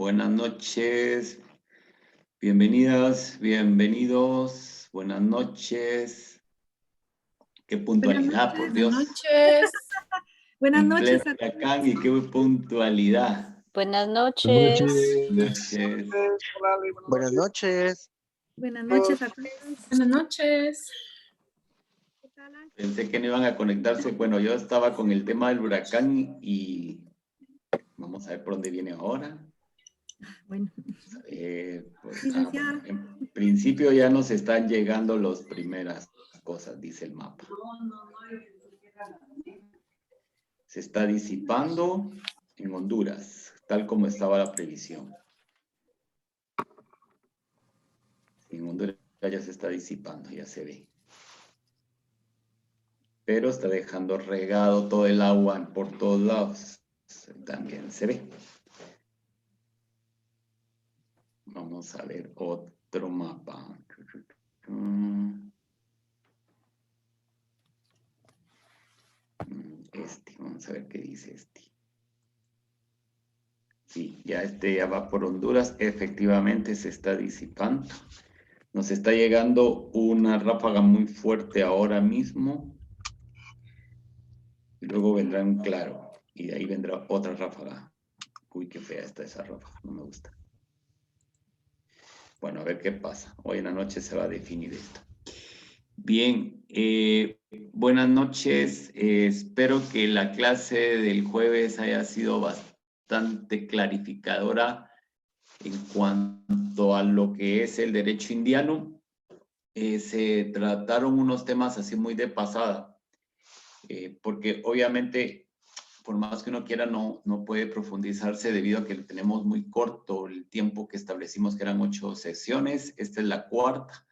Buenas noches, bienvenidas, bienvenidos, buenas noches. Qué puntualidad, por Dios. Buenas noches. Buenas En noches. pleno huracán y qué puntualidad. Buenas noches. Buenas noches. Buenas noches a todos. Buenas noches. ¿Qué tal, Ángel? Pensé que no iban a conectarse. Bueno, yo estaba con el tema del huracán y vamos a ver por dónde viene ahora. Bueno, Pues, licenciada. bueno, en principio ya nos están llegando las primeras cosas, dice el mapa. Se está disipando en Honduras, tal como estaba la previsión. En Honduras ya se está disipando, ya se ve. Pero está dejando regado todo el agua por todos lados. También se ve. Vamos a ver otro mapa. Vamos a ver qué dice este. Sí, ya ya va por Honduras. Efectivamente se está disipando. Nos está llegando una ráfaga muy fuerte ahora mismo. Y luego vendrá un claro. Y de ahí vendrá otra ráfaga. Uy, qué fea está esa ráfaga. No me gusta. Bueno, a ver qué pasa. Hoy en la noche se va a definir esto. Bien, buenas noches. Espero que la clase del jueves haya sido bastante clarificadora en cuanto a lo que es el derecho indiano. Se trataron unos temas así muy de pasada, porque obviamente, por más que uno quiera, no puede profundizarse debido a que tenemos muy corto el tiempo que establecimos, que eran 8 sesiones. Esta es la cuarta.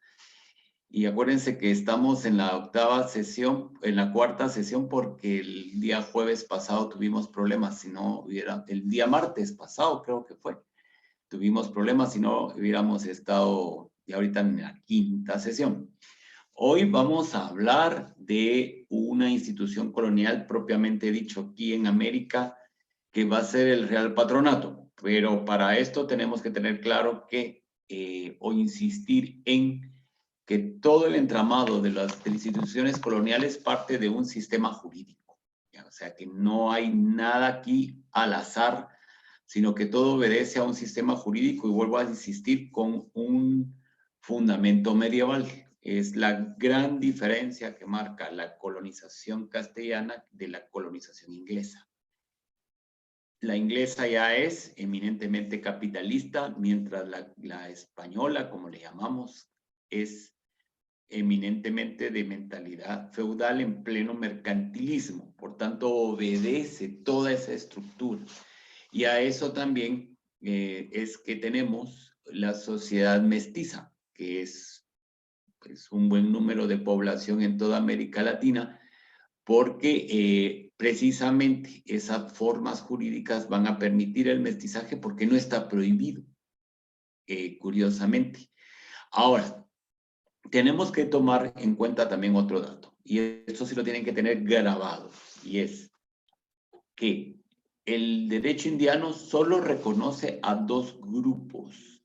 Y acuérdense que estamos en la octava sesión, en la cuarta sesión, porque el día jueves pasado tuvimos problemas. Si no hubiera, el día martes pasado creo que fue, tuvimos problemas, si no hubiéramos estado ya ahorita en la quinta sesión. Hoy vamos a hablar de una institución colonial propiamente dicho aquí en América, que va a ser el Real Patronato. Pero para esto tenemos que tener claro que, o insistir en que todo el entramado de las instituciones coloniales parte de un sistema jurídico. ¿Ya? O sea, que no hay nada aquí al azar, sino que todo obedece a un sistema jurídico, y vuelvo a insistir, con un fundamento medieval. Es la gran diferencia que marca la colonización castellana de la colonización inglesa. La inglesa ya es eminentemente capitalista, mientras la española, como le llamamos, es eminentemente de mentalidad feudal en pleno mercantilismo. Por tanto, obedece toda esa estructura. Y a eso también es que tenemos la sociedad mestiza, que es pues, un buen número de población en toda América Latina, porque precisamente esas formas jurídicas van a permitir el mestizaje porque no está prohibido, curiosamente. Ahora, tenemos que tomar en cuenta también otro dato, y esto sí lo tienen que tener grabado, y es que el derecho indiano solo reconoce a 2 grupos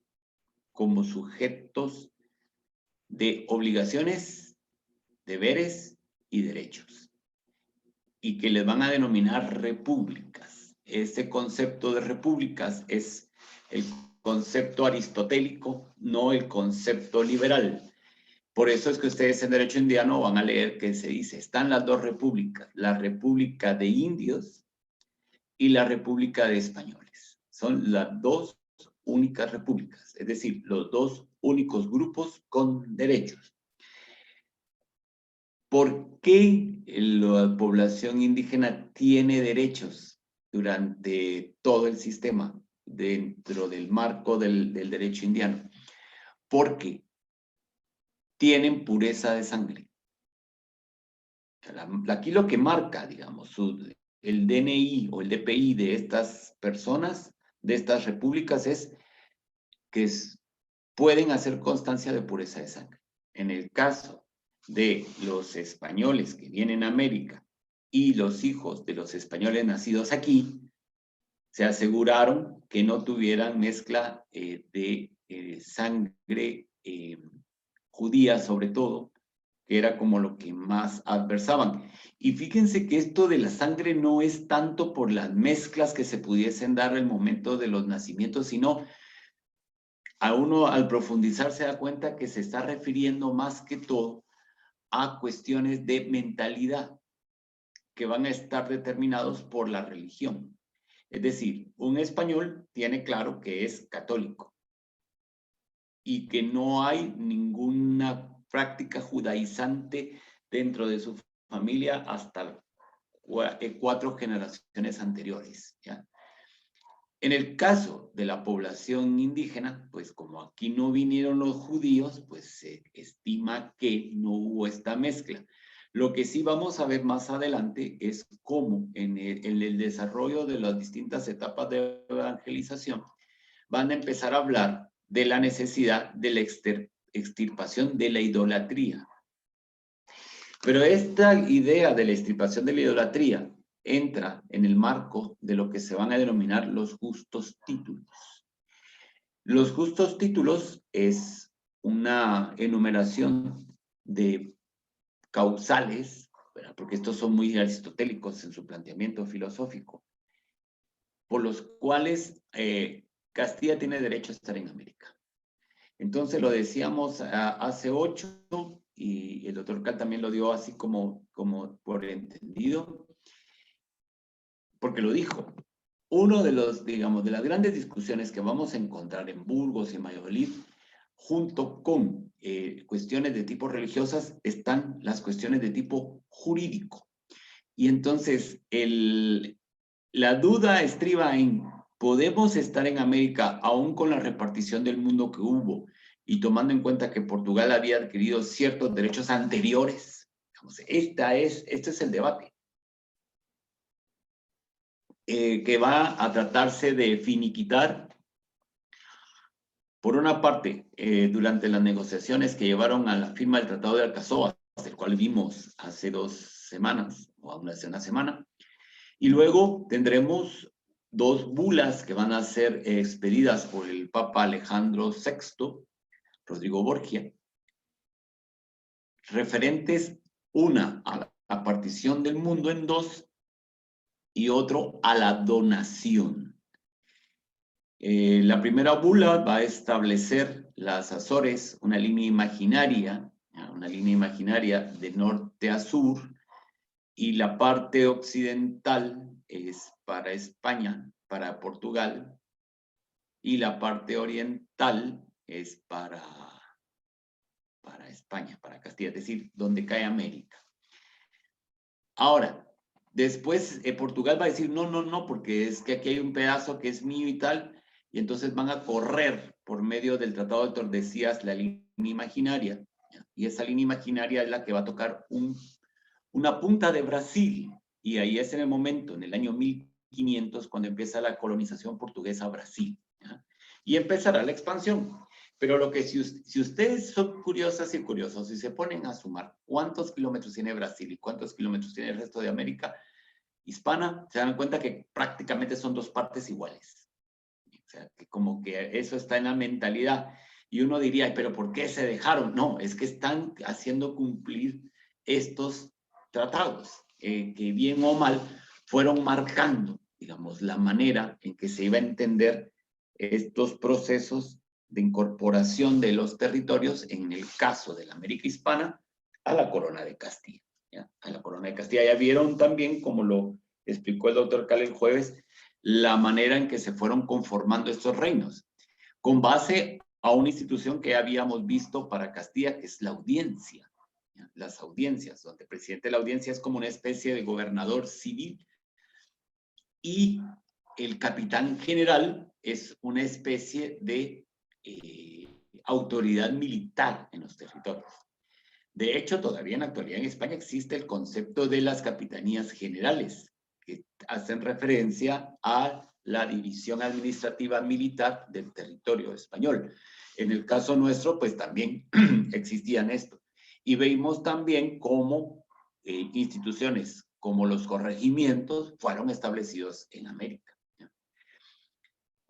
como sujetos de obligaciones, deberes y derechos, y que les van a denominar repúblicas. Este concepto de repúblicas es el concepto aristotélico, no el concepto liberal. Por eso es que ustedes en derecho indiano van a leer que se dice, están las 2 repúblicas, la república de indios y la república de españoles. Son las 2 únicas repúblicas, es decir, los 2 únicos grupos con derechos. ¿Por qué la población indígena tiene derechos durante todo el sistema dentro del marco del derecho indiano? Porque tienen pureza de sangre. Aquí lo que marca, digamos, el DNI o el DPI de estas personas, de estas repúblicas, es que pueden hacer constancia de pureza de sangre. En el caso de los españoles que vienen a América y los hijos de los españoles nacidos aquí, se aseguraron que no tuvieran mezcla de sangre judía, sobre todo, que era como lo que más adversaban. Y fíjense que esto de la sangre no es tanto por las mezclas que se pudiesen dar al momento de los nacimientos, sino a uno al profundizar se da cuenta que se está refiriendo más que todo a cuestiones de mentalidad que van a estar determinados por la religión. Es decir, un español tiene claro que es católico y que no hay ninguna práctica judaizante dentro de su familia hasta 4 generaciones anteriores, ¿ya? En el caso de la población indígena, pues como aquí no vinieron los judíos, pues se estima que no hubo esta mezcla. Lo que sí vamos a ver más adelante es cómo en el desarrollo de las distintas etapas de evangelización van a empezar a hablar de la necesidad de la extirpación de la idolatría. Pero esta idea de la extirpación de la idolatría entra en el marco de lo que se van a denominar los justos títulos. Los justos títulos es una enumeración de causales, ¿verdad? Porque estos son muy aristotélicos en su planteamiento filosófico, por los cuales Castilla tiene derecho a estar en América. Entonces lo decíamos hace 8 y el doctor Cal también lo dio así como por entendido, porque lo dijo. Uno de los, digamos, de las grandes discusiones que vamos a encontrar en Burgos y en Valladolid, junto con cuestiones de tipo religiosas, están las cuestiones de tipo jurídico. Y entonces la duda estriba en, ¿podemos estar en América aún con la repartición del mundo que hubo y tomando en cuenta que Portugal había adquirido ciertos derechos anteriores? Digamos, este es el debate. Que va a tratarse de finiquitar. Por una parte, durante las negociaciones que llevaron a la firma del Tratado de Alcazaba, el cual vimos hace 2 semanas, o hace una semana, y luego tendremos 2 bulas que van a ser expedidas por el Papa Alejandro VI, Rodrigo Borgia, referentes, una a la partición del mundo en 2 y otro a la donación. La primera bula va a establecer las Azores, una línea imaginaria de norte a sur, y la parte occidental es para España, para Portugal, y la parte oriental es para España, para Castilla, es decir, donde cae América. Ahora, después Portugal va a decir, no, porque es que aquí hay un pedazo que es mío y tal, y entonces van a correr por medio del Tratado de Tordesillas la línea imaginaria, ¿ya? Y esa línea imaginaria es la que va a tocar una punta de Brasil, y ahí es en el momento, en el año 1500, cuando empieza la colonización portuguesa a Brasil, ¿ya? Y empezará la expansión. Pero lo que si ustedes son curiosas y curiosos, si se ponen a sumar cuántos kilómetros tiene Brasil y cuántos kilómetros tiene el resto de América hispana, se dan cuenta que prácticamente son 2 partes iguales. O sea, que como que eso está en la mentalidad. Y uno diría, pero ¿por qué se dejaron? No, es que están haciendo cumplir estos tratados, que bien o mal fueron marcando, digamos, la manera en que se iba a entender estos procesos de incorporación de los territorios, en el caso de la América hispana, a la corona de Castilla, ¿ya? A la corona de Castilla. Ya vieron también, como lo explicó el doctor Cal el jueves, la manera en que se fueron conformando estos reinos, con base a una institución que habíamos visto para Castilla, que es la audiencia, ¿ya? Las audiencias, donde el presidente de la audiencia es como una especie de gobernador civil y el capitán general es una especie de autoridad militar en los territorios. De hecho, todavía en la actualidad en España existe el concepto de las capitanías generales, que hacen referencia a la división administrativa militar del territorio español. En el caso nuestro, pues también existían esto. Y vimos también cómo instituciones como los corregimientos fueron establecidos en América, ¿ya?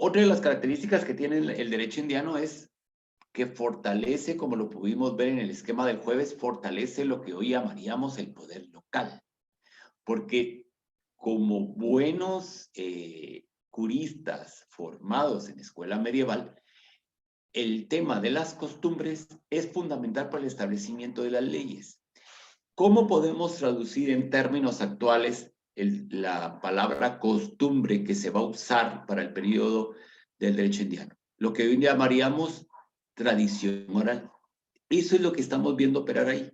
Otra de las características que tiene el derecho indiano es que fortalece, como lo pudimos ver en el esquema del jueves, fortalece lo que hoy llamaríamos el poder local. Porque como buenos juristas formados en escuela medieval, el tema de las costumbres es fundamental para el establecimiento de las leyes. ¿Cómo podemos traducir en términos actuales la palabra costumbre que se va a usar para el periodo del derecho indiano? Lo que hoy llamaríamos tradición oral. Eso es lo que estamos viendo operar ahí.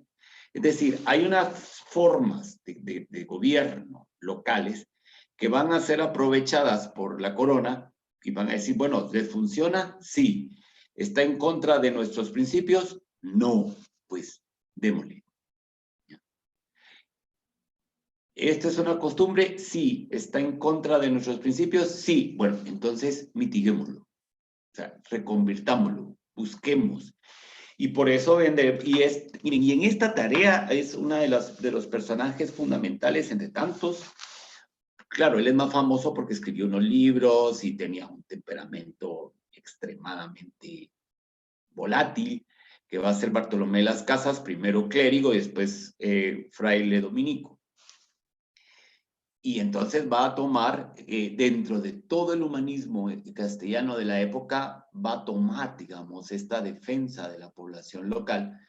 Es decir, hay unas formas de gobierno locales que van a ser aprovechadas por la corona y van a decir, bueno, ¿les funciona? Sí. ¿Está en contra de nuestros principios? No. Pues démosle. ¿Esta es una costumbre? Sí. ¿Está en contra de nuestros principios? Sí. Bueno, entonces mitiguémoslo. O sea, reconvirtámoslo. Busquemos. Y por eso y en esta tarea es una de los personajes fundamentales entre tantos. Claro, él es más famoso porque escribió unos libros y tenía un temperamento extremadamente volátil, que va a ser Bartolomé de las Casas, primero clérigo y después fraile dominico. Y entonces va a tomar, dentro de todo el humanismo castellano de la época, va a tomar, digamos, esta defensa de la población local,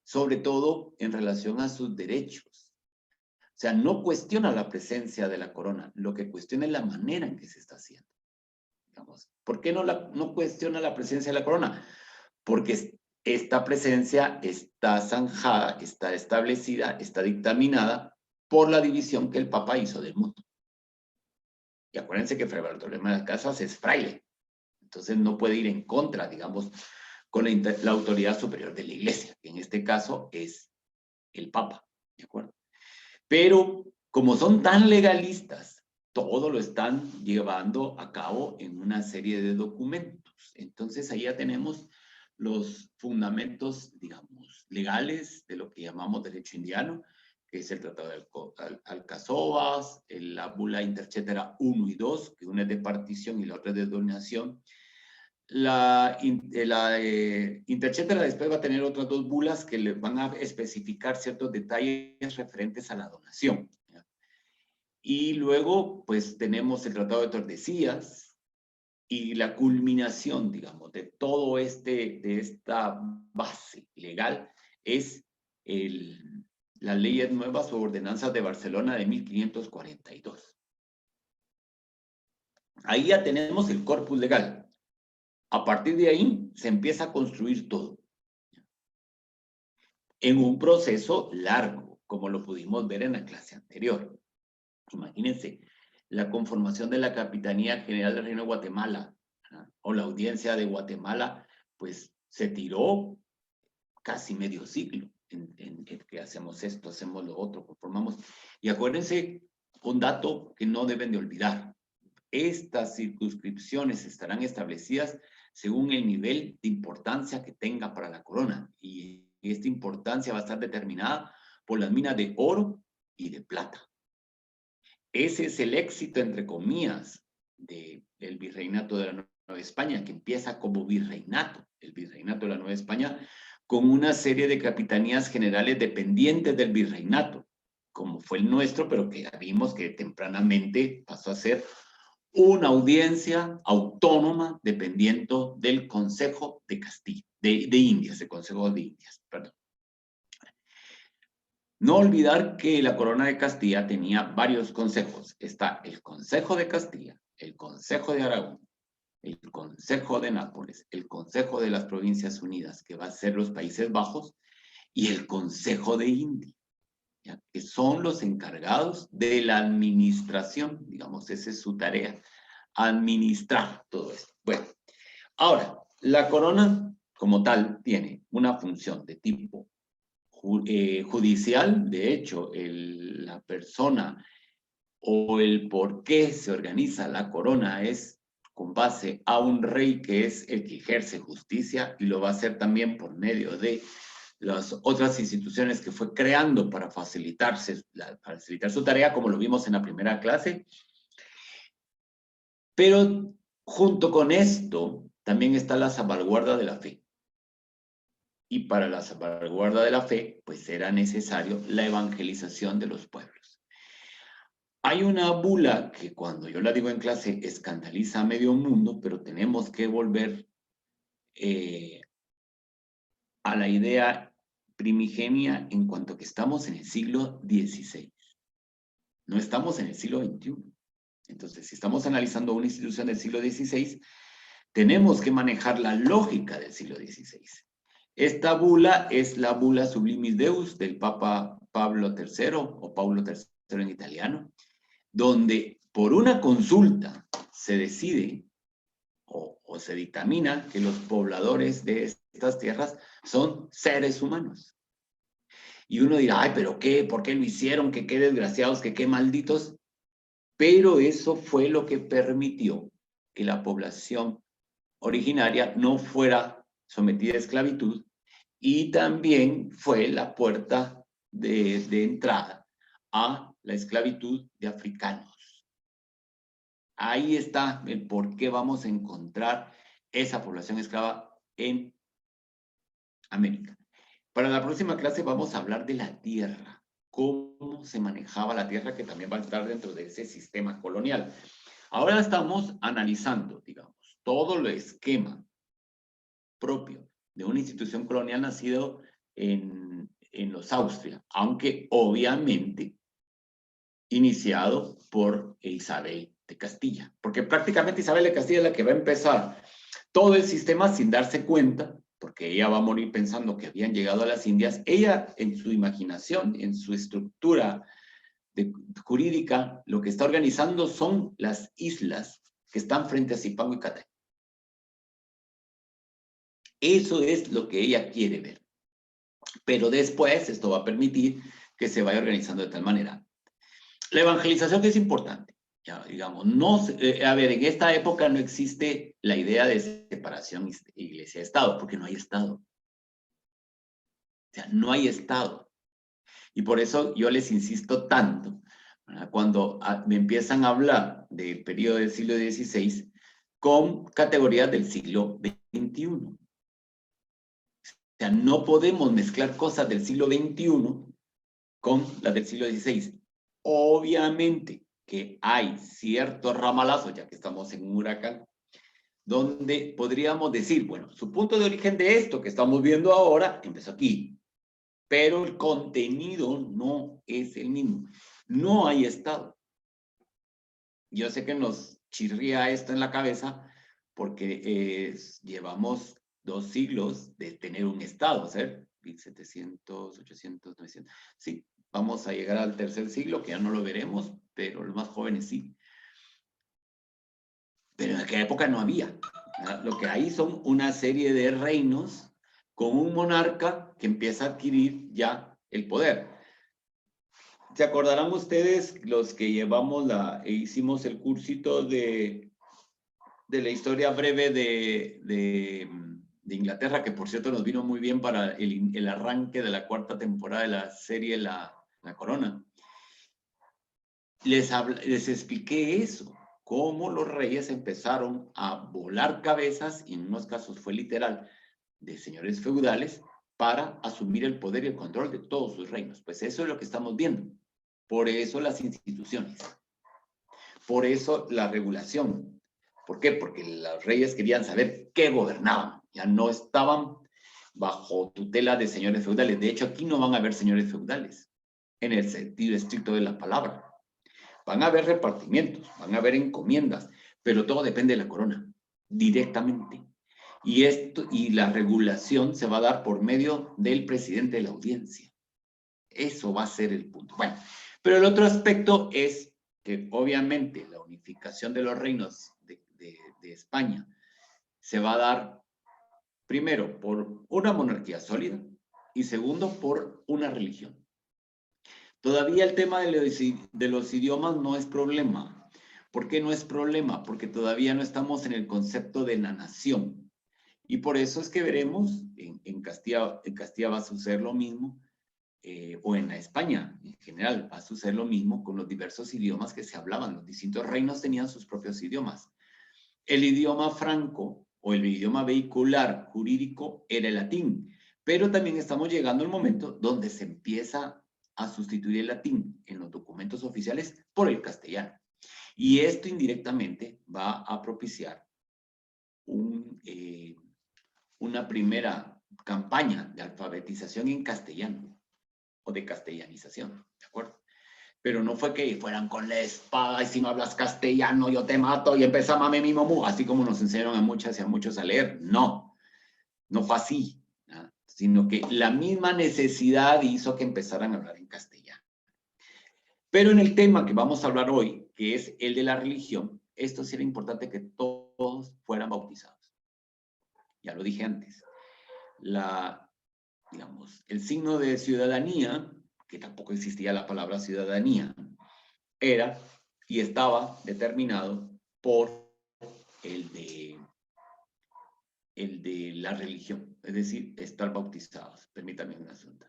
sobre todo en relación a sus derechos. O sea, no cuestiona la presencia de la corona, lo que cuestiona es la manera en que se está haciendo. Digamos. ¿Por qué no cuestiona la presencia de la corona? Porque esta presencia está zanjada, está establecida, está dictaminada por la división que el Papa hizo del mundo. Y acuérdense que Fray Bartolomé de las Casas es fraile, entonces no puede ir en contra, digamos, con la autoridad superior de la Iglesia, que en este caso es el Papa, ¿de acuerdo? Pero como son tan legalistas, todo lo están llevando a cabo en una serie de documentos. Entonces ahí ya tenemos los fundamentos, digamos, legales de lo que llamamos derecho indiano, que es el Tratado de Alcazovas, la Bula Interchetera 1 y 2, que una es de partición y la otra es de donación. La Interchetera después va a tener otras dos bulas que le van a especificar ciertos detalles referentes a la donación. Y luego, pues, tenemos el Tratado de Tordesillas y la culminación, digamos, de todo de esta base legal es las leyes nuevas o ordenanzas de Barcelona de 1542. Ahí ya tenemos el corpus legal. A partir de ahí se empieza a construir todo. En un proceso largo, como lo pudimos ver en la clase anterior. Imagínense, la conformación de la Capitanía General del Reino de Guatemala, ¿no? O la Audiencia de Guatemala, pues se tiró casi medio siglo en que hacemos esto, hacemos lo otro, conformamos. Y acuérdense un dato que no deben de olvidar. Estas circunscripciones estarán establecidas según el nivel de importancia que tenga para la corona. Y esta importancia va a estar determinada por las minas de oro y de plata. Ese es el éxito, entre comillas, del virreinato de la Nueva España, que empieza como virreinato, el virreinato de la Nueva España, con una serie de capitanías generales dependientes del virreinato, como fue el nuestro, pero que ya vimos que tempranamente pasó a ser una audiencia autónoma dependiendo del Consejo de Castilla, de Indias, el Consejo de Indias, perdón. No olvidar que la Corona de Castilla tenía varios consejos. Está el Consejo de Castilla, el Consejo de Aragón, el Consejo de Nápoles, el Consejo de las Provincias Unidas, que va a ser los Países Bajos, y el Consejo de India, ¿ya? Que son los encargados de la administración, digamos, esa es su tarea, administrar todo esto. Bueno, ahora, la corona como tal tiene una función de tipo judicial. De hecho, la persona o el por qué se organiza la corona es con base a un rey que es el que ejerce justicia y lo va a hacer también por medio de las otras instituciones que fue creando para facilitar su tarea, como lo vimos en la primera clase. Pero Junto con esto, también está la salvaguarda de la fe. Y para la salvaguarda de la fe, pues era necesario la evangelización de los pueblos. Hay una bula que cuando yo la digo en clase escandaliza a medio mundo, pero tenemos que volver a la idea primigenia en cuanto que estamos en el siglo XVI. No estamos en el siglo XXI. Entonces, si estamos analizando una institución del siglo XVI, tenemos que manejar la lógica del siglo XVI. Esta bula es la bula Sublimis Deus del Papa Pablo III o Paulo III en italiano, donde por una consulta se decide o se dictamina que los pobladores de estas tierras son seres humanos. Y uno dirá, ay, pero ¿qué? ¿Por qué lo hicieron? ¿Que qué desgraciados? ¿Que qué malditos? Pero eso fue lo que permitió que la población originaria no fuera sometida a esclavitud y también fue la puerta de entrada a la esclavitud de africanos. Ahí está el por qué vamos a encontrar esa población esclava en América. Para la próxima clase vamos a hablar de la tierra, cómo se manejaba la tierra, que también va a estar dentro de ese sistema colonial. Ahora estamos analizando, digamos, todo el esquema propio de una institución colonial nacido en los Austria, aunque obviamente iniciado por Isabel de Castilla, porque prácticamente Isabel de Castilla es la que va a empezar todo el sistema sin darse cuenta, porque ella va a morir pensando que habían llegado a las Indias. Ella, en su imaginación, en su estructura jurídica, lo que está organizando son las islas que están frente a Zipango y Catay. Eso es lo que ella quiere ver. Pero después esto va a permitir que se vaya organizando de tal manera. La evangelización es importante. Ya, digamos, no, a ver, en esta época no existe la idea de separación iglesia-estado, porque no hay estado. O sea, no hay estado. Y por eso yo les insisto tanto, ¿verdad? Cuando me empiezan a hablar del periodo del siglo XVI con categorías del siglo XXI. O sea, no podemos mezclar cosas del siglo XXI con las del siglo XVI. Obviamente que hay ciertos ramalazos, ya que estamos en un huracán, donde podríamos decir, bueno, su punto de origen de esto que estamos viendo ahora empezó aquí, pero el contenido no es el mismo. No hay Estado. Yo sé que nos chirría esto en la cabeza porque llevamos 2 siglos de tener un Estado, ¿sí? 1700, 800, 900. Sí, vamos a llegar al 3er siglo, que ya no lo veremos, pero los más jóvenes sí. Pero en aquella época no había. ¿Verdad? Lo que hay son una serie de reinos con un monarca que empieza a adquirir ya el poder. ¿Se acordarán ustedes los que llevamos hicimos el cursito de la historia breve de Inglaterra, que por cierto nos vino muy bien para el arranque de la 4ª temporada de la serie La Corona? Les expliqué eso, cómo los reyes empezaron a volar cabezas, y en unos casos fue literal, de señores feudales, para asumir el poder y el control de todos sus reinos. Pues eso es lo que estamos viendo. Por eso las instituciones. Por eso la regulación. ¿Por qué? Porque los reyes querían saber qué gobernaban. Ya no estaban bajo tutela de señores feudales. De hecho, aquí no van a haber señores feudales, en el sentido estricto de la palabra. Van a haber repartimientos, van a haber encomiendas, pero todo depende de la corona, directamente. Y la regulación se va a dar por medio del presidente de la audiencia. Eso va a ser el punto. Bueno, pero el otro aspecto es que obviamente la unificación de los reinos de España se va a dar primero por una monarquía sólida y segundo por una religión. Todavía el tema de los idiomas no es problema. ¿Por qué no es problema? Porque todavía no estamos en el concepto de la nación. Y por eso es que veremos, en Castilla va a suceder lo mismo, o en España en general va a suceder lo mismo con los diversos idiomas que se hablaban. Los distintos reinos tenían sus propios idiomas. el idioma franco o el idioma vehicular jurídico era el latín, pero también estamos llegando al momento donde se empieza a sustituir el latín en los documentos oficiales por el castellano. Y esto indirectamente va a propiciar una primera campaña de alfabetización en castellano o de castellanización, ¿de acuerdo? Pero no fue que fueran con la espada y si no hablas castellano yo te mato y empieza mame mi momu, así como nos enseñaron a muchas y a muchos a leer. No, no fue así, ¿no? Sino que la misma necesidad hizo que empezaran a hablar en castellano. Pero en el tema que vamos a hablar hoy, que es el de la religión, esto sí era importante que todos fueran bautizados. Ya lo dije antes. Digamos, el signo de ciudadanía, que tampoco existía la palabra ciudadanía, era y estaba determinado por el de la religión, es decir, estar bautizados. Permítanme un asunto.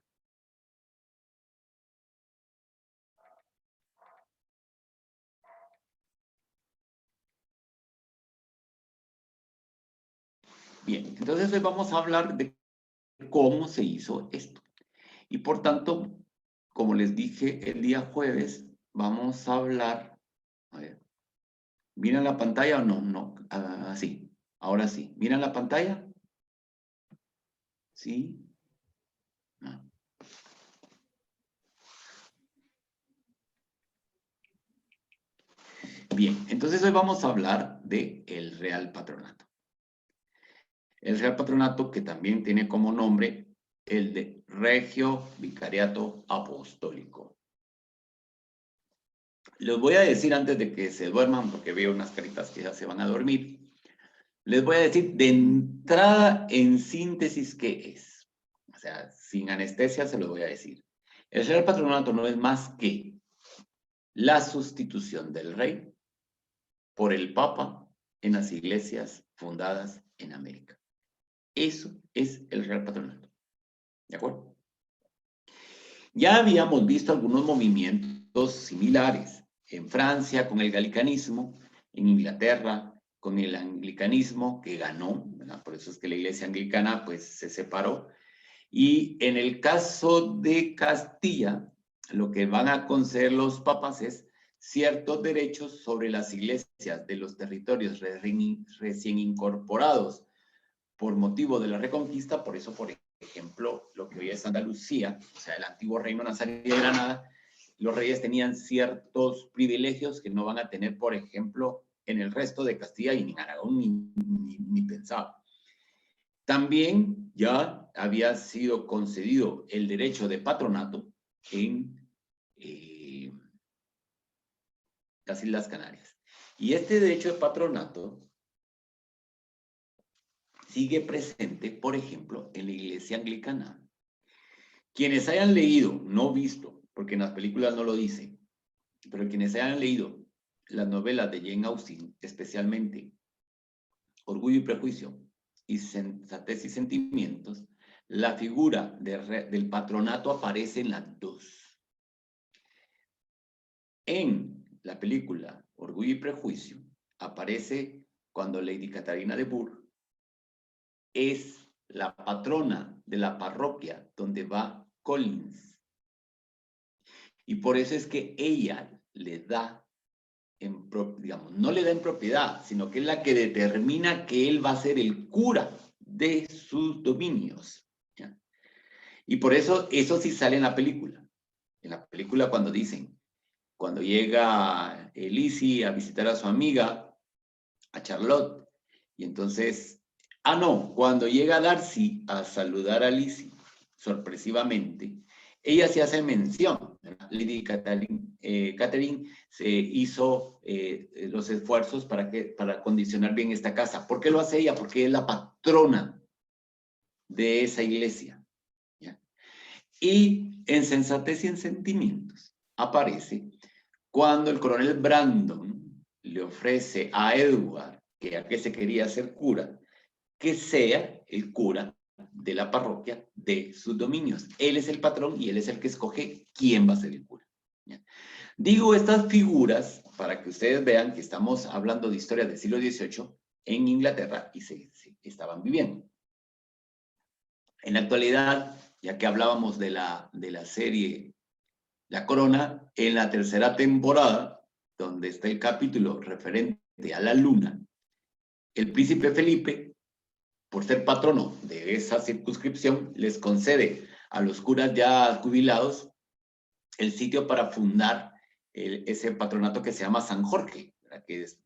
Bien, entonces hoy vamos a hablar de cómo se hizo esto. Y por tanto, como les dije el día jueves, vamos a hablar, a ver, ¿miran la pantalla o no? No, sí, ahora sí. ¿Miran la pantalla? ¿Sí? No. Bien, entonces hoy vamos a hablar de el Real Patronato. El Real Patronato que también tiene como nombre el de Regio Vicariato Apostólico. Les voy a decir antes de que se duerman, porque veo unas caritas que ya se van a dormir, les voy a decir de entrada en síntesis qué es. O sea, sin anestesia se lo voy a decir. El Real Patronato no es más que la sustitución del rey por el Papa en las iglesias fundadas en América. Eso es el Real Patronato. ¿De acuerdo? Ya habíamos visto algunos movimientos similares en Francia con el galicanismo, en Inglaterra con el anglicanismo que ganó, ¿verdad? Por eso es que la iglesia anglicana pues se separó. Y en el caso de Castilla, lo que van a conceder los papas es ciertos derechos sobre las iglesias de los territorios recién incorporados por motivo de la Reconquista. Por eso, por ejemplo, lo que hoy es Andalucía, o sea, el antiguo reino nazarí de Granada, los reyes tenían ciertos privilegios que no van a tener, por ejemplo, en el resto de Castilla y ni en Aragón ni pensaba. También ya había sido concedido el derecho de patronato en las Islas Canarias. Y este derecho de patronato sigue presente, por ejemplo, en la iglesia anglicana. Quienes hayan leído, no visto, porque en las películas no lo dicen, pero quienes hayan leído las novelas de Jane Austen, especialmente Orgullo y Prejuicio y Sensatez y Sentimientos, la figura del patronato aparece en las dos. En la película Orgullo y Prejuicio aparece cuando Lady Catarina de Burgh es la patrona de la parroquia donde va Collins. Y por eso es que ella le da, digamos, no le da en propiedad, sino que es la que determina que él va a ser el cura de sus dominios. ¿Ya? Y por eso sí sale en la película. En la película cuando llega Lizzie a visitar a su amiga, a Charlotte, y entonces, cuando llega Darcy a saludar a Lizzie, sorpresivamente, ella se hace mención, ¿verdad? Lady Catherine se hizo los esfuerzos para condicionar bien esta casa. ¿Por qué lo hace ella? Porque es la patrona de esa iglesia. ¿Ya? Y en Sensatez y en Sentimientos aparece cuando el coronel Brandon le ofrece a Edward, que se quería hacer cura, que sea el cura de la parroquia de sus dominios. Él es el patrón y él es el que escoge quién va a ser el cura. ¿Ya? Digo estas figuras para que ustedes vean que estamos hablando de historia del siglo XVIII, en Inglaterra y se estaban viviendo. En la actualidad, ya que hablábamos de la serie La Corona, en la tercera temporada, donde está el capítulo referente a la luna, el príncipe Felipe, por ser patrono de esa circunscripción, les concede a los curas ya jubilados el sitio para fundar ese patronato que se llama San Jorge,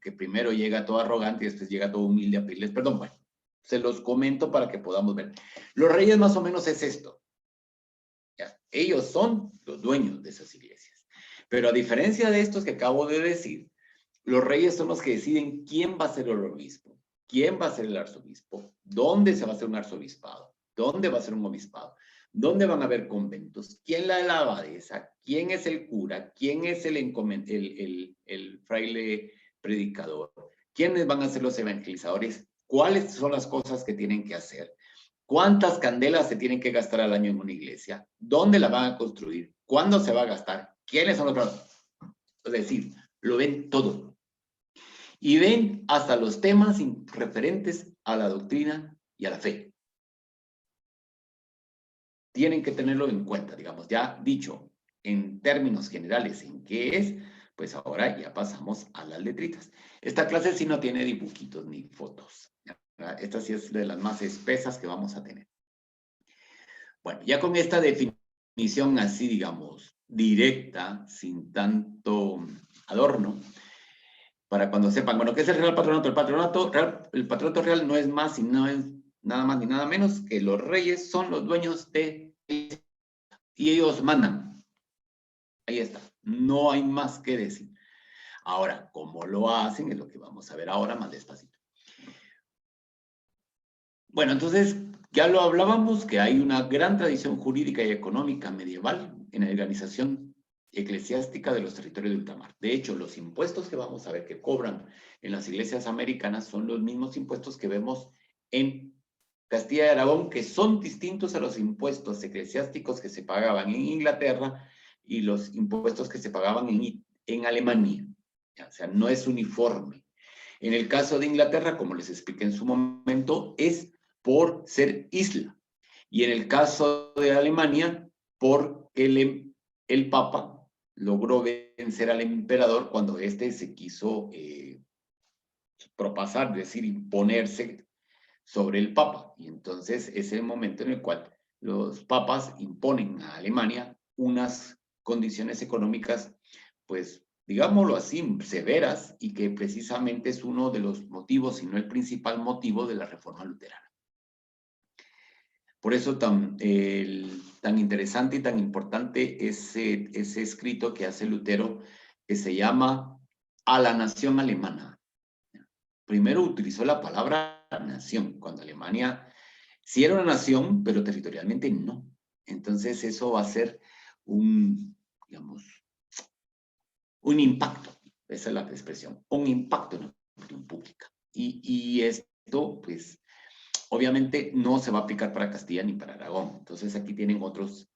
que primero llega todo arrogante y después llega todo humilde a pedirles perdón. Bueno, se los comento para que podamos ver. Los reyes más o menos es esto. ¿Ya? Ellos son los dueños de esas iglesias. Pero a diferencia de estos que acabo de decir, los reyes son los que deciden quién va a ser el obispo, quién va a ser el arzobispo, dónde se va a hacer un arzobispado, dónde va a ser un obispado, dónde van a haber conventos, quién la abadesa, quién es el cura, quién es el fraile predicador, quiénes van a ser los evangelizadores, cuáles son las cosas que tienen que hacer, cuántas candelas se tienen que gastar al año en una iglesia, dónde la van a construir, cuándo se va a gastar, quiénes son los... Es decir, lo ven todo. Y ven hasta los temas referentes a la doctrina y a la fe. Tienen que tenerlo en cuenta, digamos, ya dicho en términos generales en qué es, pues ahora ya pasamos a las letritas. Esta clase sí no tiene dibujitos ni fotos. ¿Verdad? Esta sí es de las más espesas que vamos a tener. Bueno, ya con esta definición así, digamos, directa, sin tanto adorno, para cuando sepan, bueno, ¿qué es el Real Patronato? El patronato real no es más y no es nada más ni nada menos que los reyes son los dueños de... y ellos mandan. Ahí está. No hay más que decir. Ahora, ¿cómo lo hacen? Es lo que vamos a ver ahora más despacito. Bueno, entonces, ya lo hablábamos, que hay una gran tradición jurídica y económica medieval en la organización eclesiástica de los territorios de ultramar. De hecho, los impuestos que vamos a ver que cobran en las iglesias americanas son los mismos impuestos que vemos en Castilla y Aragón, que son distintos a los impuestos eclesiásticos que se pagaban en Inglaterra y los impuestos que se pagaban en Alemania. O sea, no es uniforme. En el caso de Inglaterra, como les expliqué en su momento, es por ser isla. Y en el caso de Alemania, por el Papa logró vencer al emperador cuando éste se quiso propasar, es decir, imponerse sobre el Papa. Y entonces es el momento en el cual los papas imponen a Alemania unas condiciones económicas, pues, digámoslo así, severas, y que precisamente es uno de los motivos, si no el principal motivo, de la reforma luterana. Por eso tan interesante y tan importante ese escrito que hace Lutero, que se llama A la nación alemana. Primero utilizó la palabra nación, cuando Alemania sí era una nación, pero territorialmente no. Entonces eso va a ser digamos, un impacto, esa es la expresión, un impacto en la opinión pública. Y esto, pues, obviamente no se va a aplicar para Castilla ni para Aragón. Entonces aquí tienen otros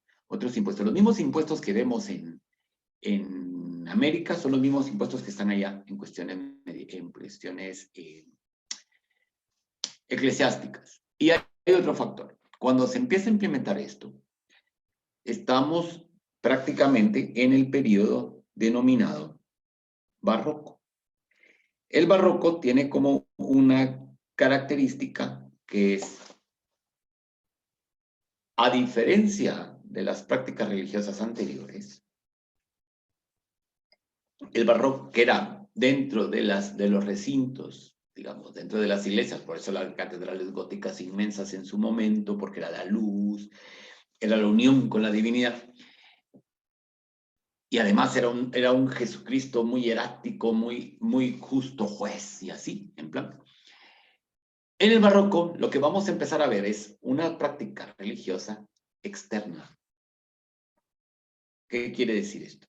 impuestos. Los mismos impuestos que vemos en América son los mismos impuestos que están allá en cuestiones eclesiásticas. Y hay otro factor. Cuando se empieza a implementar esto, estamos prácticamente en el periodo denominado barroco. El barroco tiene como una característica que es, a diferencia de las prácticas religiosas anteriores, el barroco que era dentro de los recintos, digamos, dentro de las iglesias, por eso las catedrales góticas inmensas en su momento, porque era la luz, era la unión con la divinidad. Y además era un Jesucristo muy hierático, muy justo juez y así, en plan. En el barroco, lo que vamos a empezar a ver es una práctica religiosa externa. ¿Qué quiere decir esto?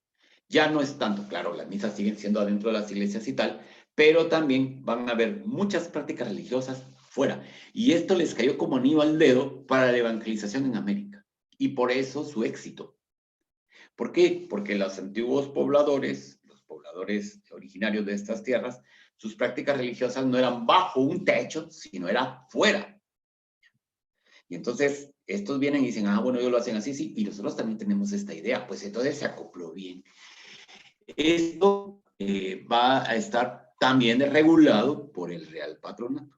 Ya no es tanto, claro, las misas siguen siendo adentro de las iglesias y tal, pero también van a haber muchas prácticas religiosas fuera. Y esto les cayó como anillo al dedo para la evangelización en América. Y por eso su éxito. ¿Por qué? Porque los antiguos pobladores, los pobladores originarios de estas tierras, sus prácticas religiosas no eran bajo un techo, sino era fuera. Y entonces estos vienen y dicen, ah, bueno, ellos lo hacen así, sí, y nosotros también tenemos esta idea, pues entonces se acopló bien. Esto va a estar también regulado por el Real Patronato.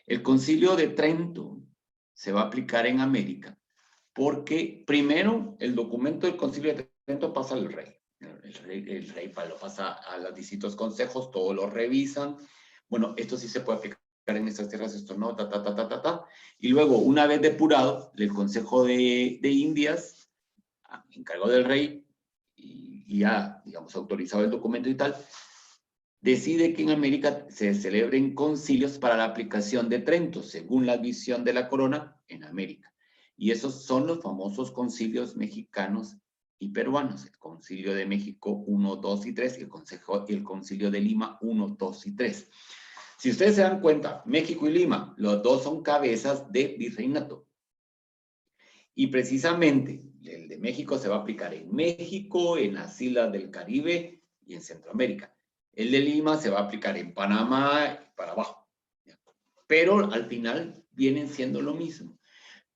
El Concilio de Trento se va a aplicar en América porque primero el documento del Concilio de Trento pasa al rey. El rey lo pasa a los distintos consejos, todos lo revisan. Bueno, esto sí se puede aplicar en estas tierras, esto no, Y luego, una vez depurado, el Consejo de Indias, encargado del rey, y ya, digamos, autorizado el documento y tal, decide que en América se celebren concilios para la aplicación de Trento, según la visión de la corona en América. Y esos son los famosos concilios mexicanos y peruanos, el Concilio de México 1, 2 y 3, y el Concilio de Lima 1, 2 y 3. Si ustedes se dan cuenta, México y Lima, los dos son cabezas de virreinato. Y precisamente el de México se va a aplicar en México, en las islas del Caribe y en Centroamérica. El de Lima se va a aplicar en Panamá y para abajo. Pero al final vienen siendo lo mismo.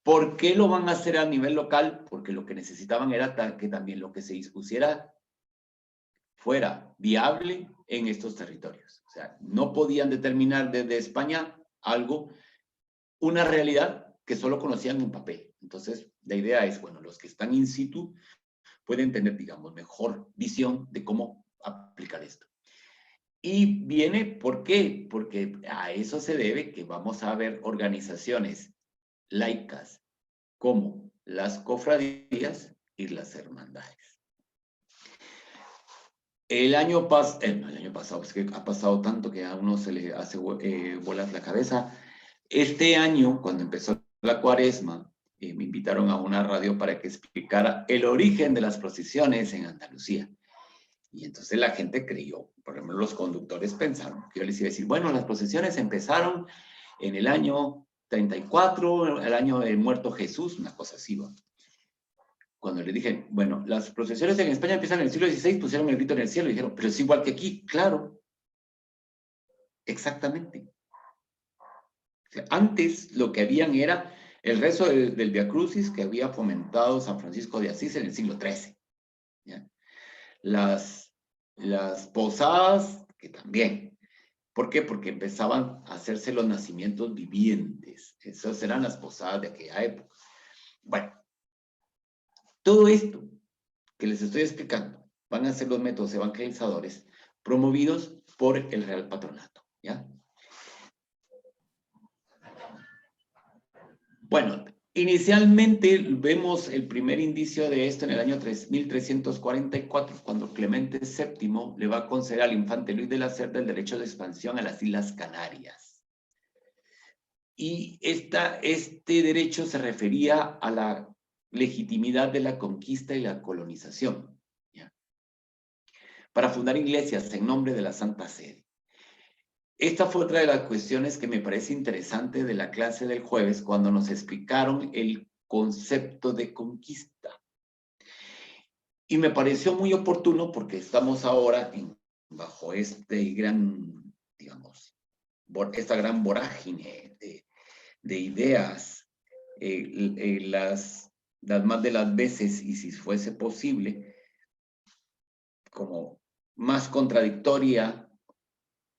¿Por qué lo van a hacer a nivel local? Porque lo que necesitaban era que también lo que se dispusiera fuera viable en estos territorios. O sea, no podían determinar desde España algo, una realidad que solo conocían en papel. Entonces, la idea es, bueno, los que están in situ pueden tener, digamos, mejor visión de cómo aplicar esto. Y viene, ¿por qué? Porque a eso se debe que vamos a ver organizaciones laicas como las cofradías y las hermandades. El año pasado, es que ha pasado tanto que a uno se le hace bolas la cabeza. Este año, cuando empezó la cuaresma, me invitaron a una radio para que explicara el origen de las procesiones en Andalucía. Y entonces la gente creyó, por ejemplo, los conductores pensaron que yo les iba a decir, bueno, las procesiones empezaron en el año 34, el año del muerto Jesús, una cosa así, ¿no? Cuando les dije, bueno, las procesiones en España empiezan en el siglo XVI, pusieron el grito en el cielo y dijeron, pero es igual que aquí, claro, exactamente. O sea, antes lo que habían era el rezo del Via Crucis que había fomentado San Francisco de Asís en el siglo XIII. ¿Ya? Las posadas, que también. ¿Por qué? Porque empezaban a hacerse los nacimientos vivientes. Esas eran las posadas de aquella época. Bueno, todo esto que les estoy explicando van a ser los métodos evangelizadores promovidos por el Real Patronato. ¿Ya? Bueno, inicialmente vemos el primer indicio de esto en el año 1344, cuando Clemente VII le va a conceder al infante Luis de la Cerda el derecho de expansión a las Islas Canarias. Y este derecho se refería a la legitimidad de la conquista y la colonización, ¿ya? Para fundar iglesias en nombre de la Santa Sede. Esta fue otra de las cuestiones que me parece interesante de la clase del jueves, cuando nos explicaron el concepto de conquista. Y me pareció muy oportuno porque estamos ahora bajo este gran, digamos, esta gran vorágine de ideas, las más de las veces, y si fuese posible, como más contradictoria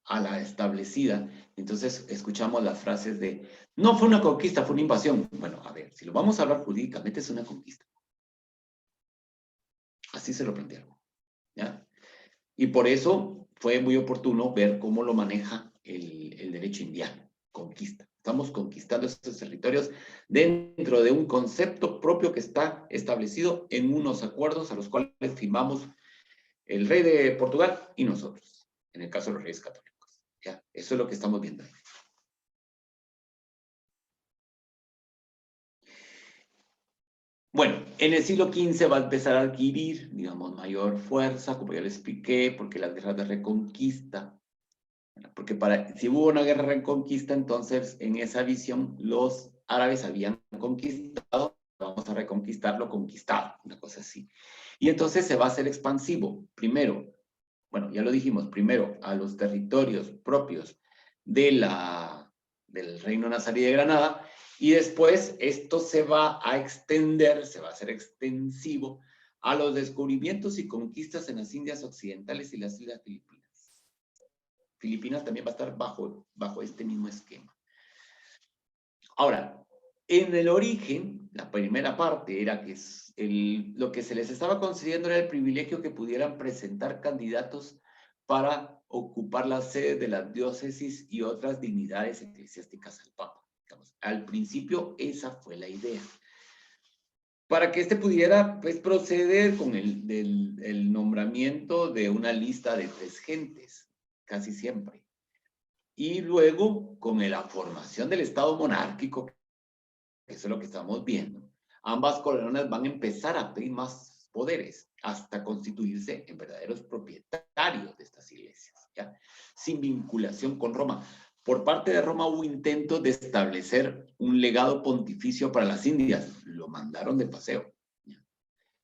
a la establecida. Entonces escuchamos las frases de, no fue una conquista, fue una invasión. Bueno, a ver, si lo vamos a hablar jurídicamente, es una conquista. Así se lo plantearon, ¿ya? Y por eso fue muy oportuno ver cómo lo maneja el derecho indiano, conquista. Estamos conquistando estos territorios dentro de un concepto propio que está establecido en unos acuerdos a los cuales firmamos el rey de Portugal y nosotros, en el caso de los reyes católicos. ¿Ya? Eso es lo que estamos viendo ahí. Bueno, en el siglo XV va a empezar a adquirir, digamos, mayor fuerza, como ya les expliqué, porque las guerras de reconquista, porque si hubo una guerra de reconquista, entonces en esa visión los árabes habían conquistado, vamos a reconquistar lo conquistado, una cosa así. Y entonces se va a hacer expansivo. Primero, bueno, ya lo dijimos, primero a los territorios propios del Reino Nazarí de Granada, y después esto se va a extender, se va a hacer extensivo a los descubrimientos y conquistas en las Indias Occidentales y las Islas Filipinas. Filipinas también va a estar bajo este mismo esquema. Ahora, en el origen, la primera parte era que lo que se les estaba concediendo era el privilegio que pudieran presentar candidatos para ocupar las sedes de las diócesis y otras dignidades eclesiásticas al Papa. Digamos, al principio esa fue la idea. Para que éste pudiera pues, proceder con el nombramiento de una lista de 3 gentes, casi siempre. Y luego, con la formación del Estado monárquico, eso es lo que estamos viendo, ambas coronas van a empezar a pedir más poderes hasta constituirse en verdaderos propietarios de estas iglesias, ¿ya? Sin vinculación con Roma. Por parte de Roma hubo intentos de establecer un legado pontificio para las Indias. Lo mandaron de paseo. ¿Ya?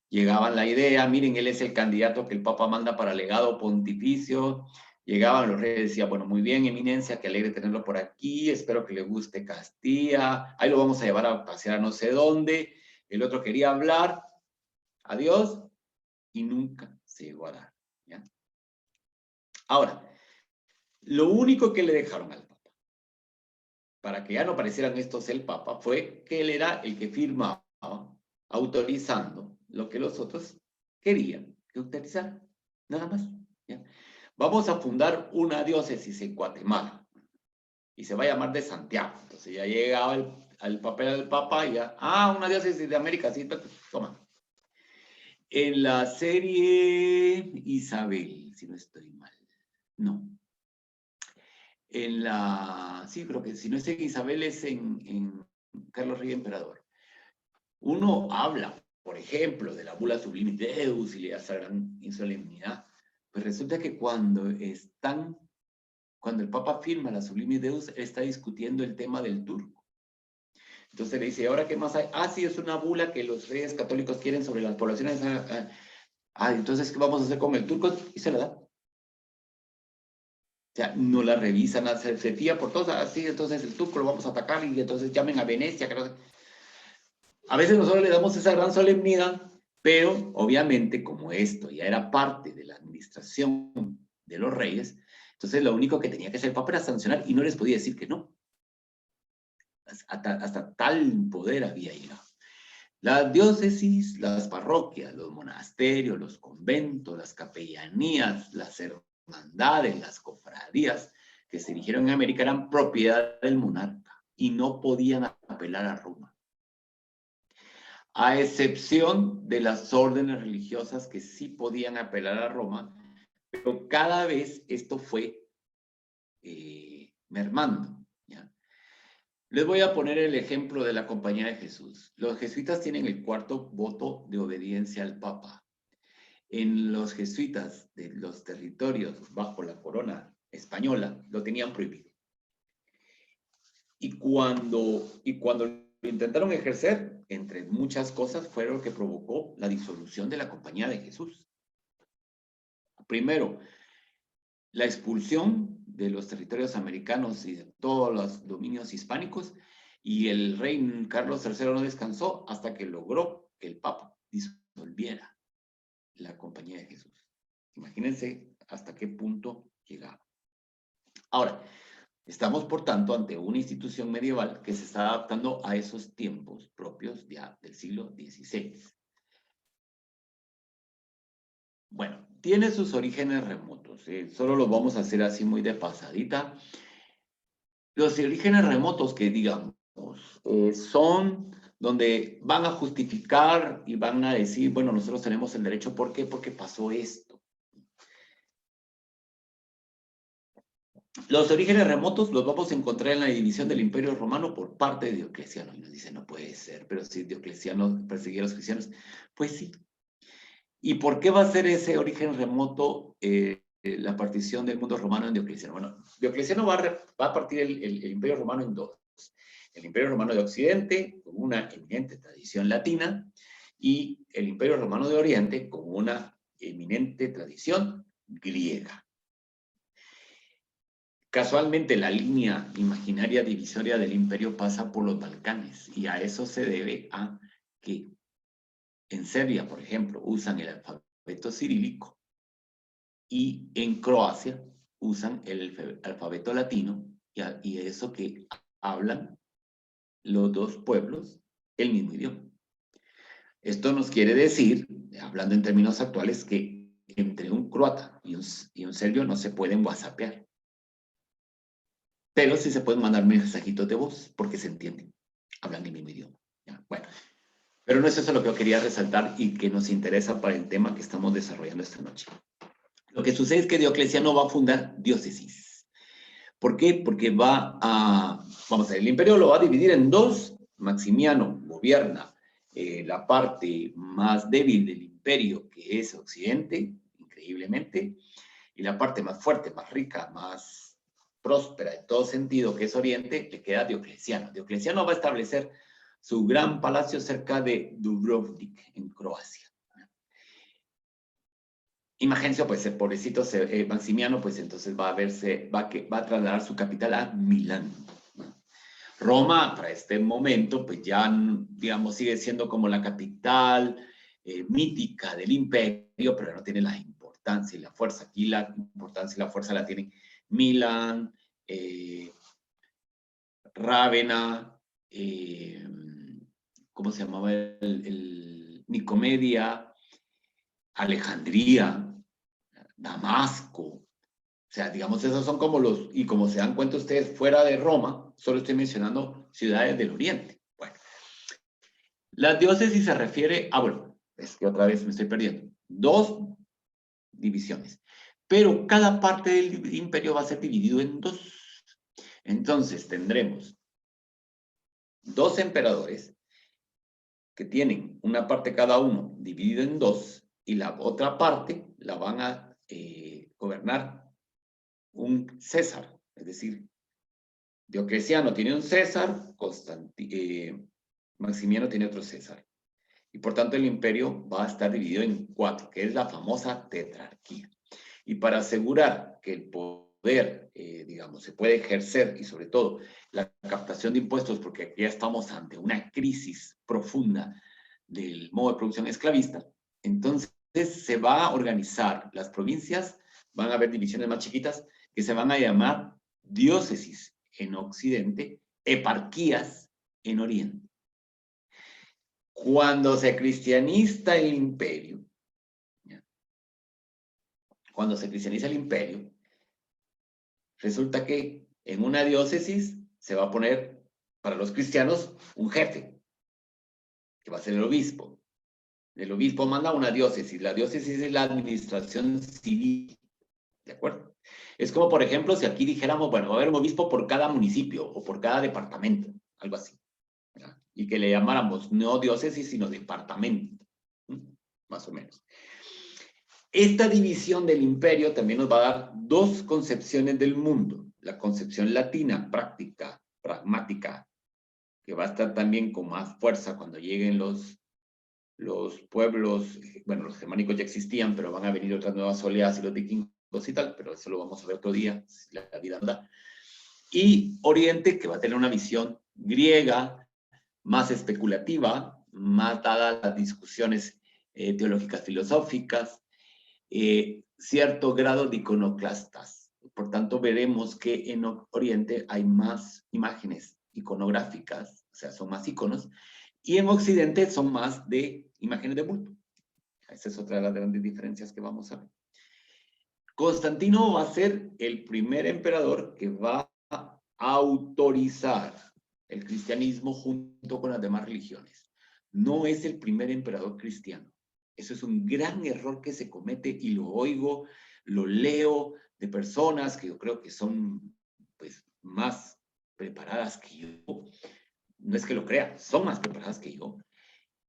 Llegaban la idea, miren, él es el candidato que el Papa manda para legado pontificio. Llegaban los reyes y decían, bueno, muy bien, eminencia, qué alegre tenerlo por aquí, espero que le guste Castilla, ahí lo vamos a llevar a pasear a no sé dónde. El otro quería hablar, adiós, y nunca se llegó a dar. ¿Ya? Ahora, lo único que le dejaron al Papa, para que ya no parecieran estos el Papa, fue que él era el que firmaba, autorizando lo que los otros querían que autorizaran, nada más. ¿Ya? Vamos a fundar una diócesis en Guatemala y se va a llamar de Santiago. Entonces ya llegaba al papel del Papa y ya, una diócesis de América, sí, toma. En la serie Isabel, si no estoy mal, no. Sí, creo que si no es en Isabel es en Carlos Rey Emperador. Uno habla, por ejemplo, de la bula Sublime Deus y le hace gran insolemnidad. Pues resulta que cuando el Papa firma la Sublime Deus, está discutiendo el tema del turco. Entonces le dice, ¿ahora qué más hay? Sí, es una bula que los reyes católicos quieren sobre las poblaciones. Entonces, ¿qué vamos a hacer con el turco? Y se la da. O sea, no la revisan, se fía por todos, así, entonces el turco lo vamos a atacar y entonces llamen a Venecia. A veces nosotros le damos esa gran solemnidad, pero obviamente como esto ya era parte de la administración de los reyes, entonces lo único que tenía que hacer el Papa era sancionar y no les podía decir que no. Hasta tal poder había llegado. Las diócesis, las parroquias, los monasterios, los conventos, las capellanías, las hermandades, las cofradías que se dirigieron en América eran propiedad del monarca y no podían apelar a Roma. A excepción de las órdenes religiosas que sí podían apelar a Roma, pero cada vez esto fue mermando. ¿Ya? Les voy a poner el ejemplo de la Compañía de Jesús. Los jesuitas tienen el 4º voto de obediencia al Papa. En los jesuitas de los territorios bajo la corona española lo tenían prohibido. Y cuando lo intentaron ejercer, entre muchas cosas, fue lo que provocó la disolución de la Compañía de Jesús. Primero, la expulsión de los territorios americanos y de todos los dominios hispánicos, y el rey Carlos III no descansó hasta que logró que el Papa disolviera la Compañía de Jesús. Imagínense hasta qué punto llegaba. Ahora, estamos por tanto ante una institución medieval que se está adaptando a esos tiempos propios ya del siglo XVI. Bueno, tiene sus orígenes remotos, solo los vamos a hacer así muy de pasadita. Los orígenes remotos que digamos son donde van a justificar y van a decir, bueno, nosotros tenemos el derecho, ¿por qué? Porque pasó esto. Los orígenes remotos los vamos a encontrar en la división del Imperio Romano por parte de Diocleciano. Y nos dice, no puede ser, pero si Diocleciano perseguía a los cristianos, pues sí. ¿Y por qué va a ser ese origen remoto la partición del mundo romano en Diocleciano? Bueno, Diocleciano va a partir el Imperio Romano en 2. El Imperio Romano de Occidente, con una eminente tradición latina, y el Imperio Romano de Oriente, con una eminente tradición griega. Casualmente la línea imaginaria divisoria del imperio pasa por los Balcanes y a eso se debe a que en Serbia, por ejemplo, usan el alfabeto cirílico y en Croacia usan el alfabeto latino y eso que hablan los dos pueblos el mismo idioma. Esto nos quiere decir, hablando en términos actuales, que entre un croata y un serbio no se pueden whatsappear. Pero sí se pueden mandar mensajitos de voz porque se entienden, hablan el mismo idioma. ¿Ya? Bueno, pero no es eso lo que yo quería resaltar y que nos interesa para el tema que estamos desarrollando esta noche. Lo que sucede es que Diocleciano va a fundar diócesis. ¿Por qué? Porque vamos a ver, el imperio lo va a dividir en dos. Maximiano gobierna la parte más débil del imperio, que es Occidente, increíblemente, y la parte más fuerte, más rica, más próspera en todo sentido, que es Oriente, le queda a Diocleciano. Diocleciano va a establecer su gran palacio cerca de Dubrovnik, en Croacia. Imagínense, pues el pobrecito Maximiano, pues entonces va a trasladar su capital a Milán. Roma, para este momento, pues ya, digamos, sigue siendo como la capital mítica del imperio, pero no tiene la importancia y la fuerza. Aquí la importancia y la fuerza la tienen Milán, Rávena, ¿cómo se llamaba? Nicomedia, Alejandría, Damasco. O sea, digamos, esos son como y como se dan cuenta ustedes, fuera de Roma, solo estoy mencionando ciudades del Oriente. Bueno, la diócesis se refiere bueno, es que otra vez me estoy perdiendo. Dos divisiones. Pero cada parte del imperio va a ser dividido en dos. Entonces tendremos dos emperadores que tienen una parte cada uno dividido en dos y la otra parte la van a gobernar un César, es decir, Diocleciano tiene un César, Maximiano tiene otro César. Y por tanto el imperio va a estar dividido en cuatro, que es la famosa tetrarquía. Y para asegurar que el poder, digamos, se puede ejercer y sobre todo la captación de impuestos, porque aquí ya estamos ante una crisis profunda del modo de producción esclavista, entonces se va a organizar las provincias, van a haber divisiones más chiquitas que se van a llamar diócesis en Occidente, eparquías en Oriente. Cuando se cristianiza el imperio, resulta que en una diócesis se va a poner para los cristianos un jefe, que va a ser el obispo. El obispo manda a una diócesis. La diócesis es la administración civil. ¿De acuerdo? Es como, por ejemplo, si aquí dijéramos, bueno, va a haber un obispo por cada municipio o por cada departamento, algo así. ¿Verdad? Y que le llamáramos no diócesis, sino departamento. Más o menos. Esta división del imperio también nos va a dar dos concepciones del mundo. La concepción latina, práctica, pragmática, que va a estar también con más fuerza cuando lleguen los pueblos, bueno, los germánicos ya existían, pero van a venir otras nuevas oleadas y los vikingos y tal, pero eso lo vamos a ver otro día, si la vida nos da. Y Oriente, que va a tener una visión griega, más especulativa, más dada a las discusiones teológicas filosóficas, cierto grado de iconoclastas. Por tanto, veremos que en Oriente hay más imágenes iconográficas, o sea, son más iconos, y en Occidente son más de imágenes de bulto. Esa es otra de las grandes diferencias que vamos a ver. Constantino va a ser el primer emperador que va a autorizar el cristianismo junto con las demás religiones. No es el primer emperador cristiano. Eso es un gran error que se comete y lo oigo, lo leo de personas que yo creo que son pues, más preparadas que yo. No es que lo crea, son más preparadas que yo.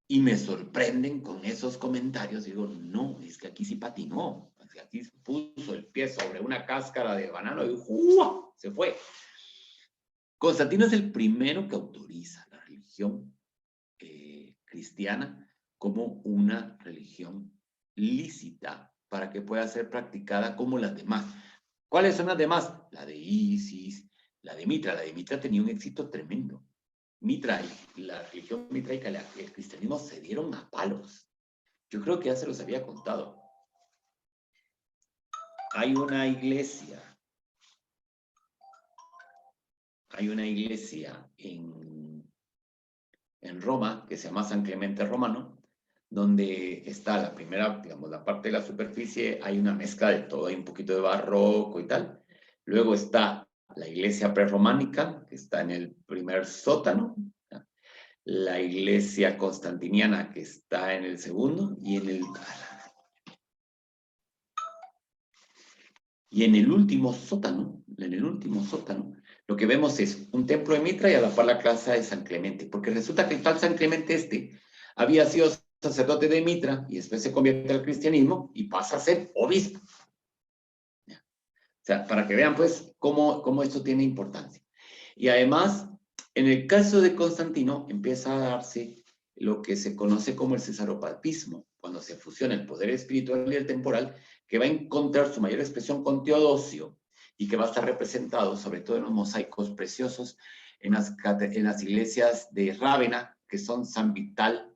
Y me sorprenden con esos comentarios. Digo, no, es que aquí sí patinó. Aquí puso el pie sobre una cáscara de banano y ¡uah! Se fue. Constantino es el primero que autoriza la religión cristiana como una religión lícita para que pueda ser practicada como las demás. ¿Cuáles son las demás? La de Isis, la de Mitra. La de Mitra tenía un éxito tremendo. Mitra, la religión mitraica, el cristianismo se dieron a palos. Yo creo que ya se los había contado. Hay una iglesia en Roma que se llama San Clemente Romano, donde está la primera, digamos, la parte de la superficie, hay una mezcla de todo, hay un poquito de barroco y tal. Luego está la iglesia prerrománica, que está en el primer sótano, la iglesia constantiniana, que está en el segundo, y en el último sótano, lo que vemos es un templo de Mitra y a la par la plaza de San Clemente, porque resulta que el tal San Clemente había sido sacerdote de Mitra y después se convierte al cristianismo y pasa a ser obispo. O sea, para que vean pues cómo esto tiene importancia. Y además, en el caso de Constantino empieza a darse lo que se conoce como el cesaropapismo, cuando se fusiona el poder espiritual y el temporal, que va a encontrar su mayor expresión con Teodosio y que va a estar representado sobre todo en los mosaicos preciosos en las iglesias de Rávena, que son San Vital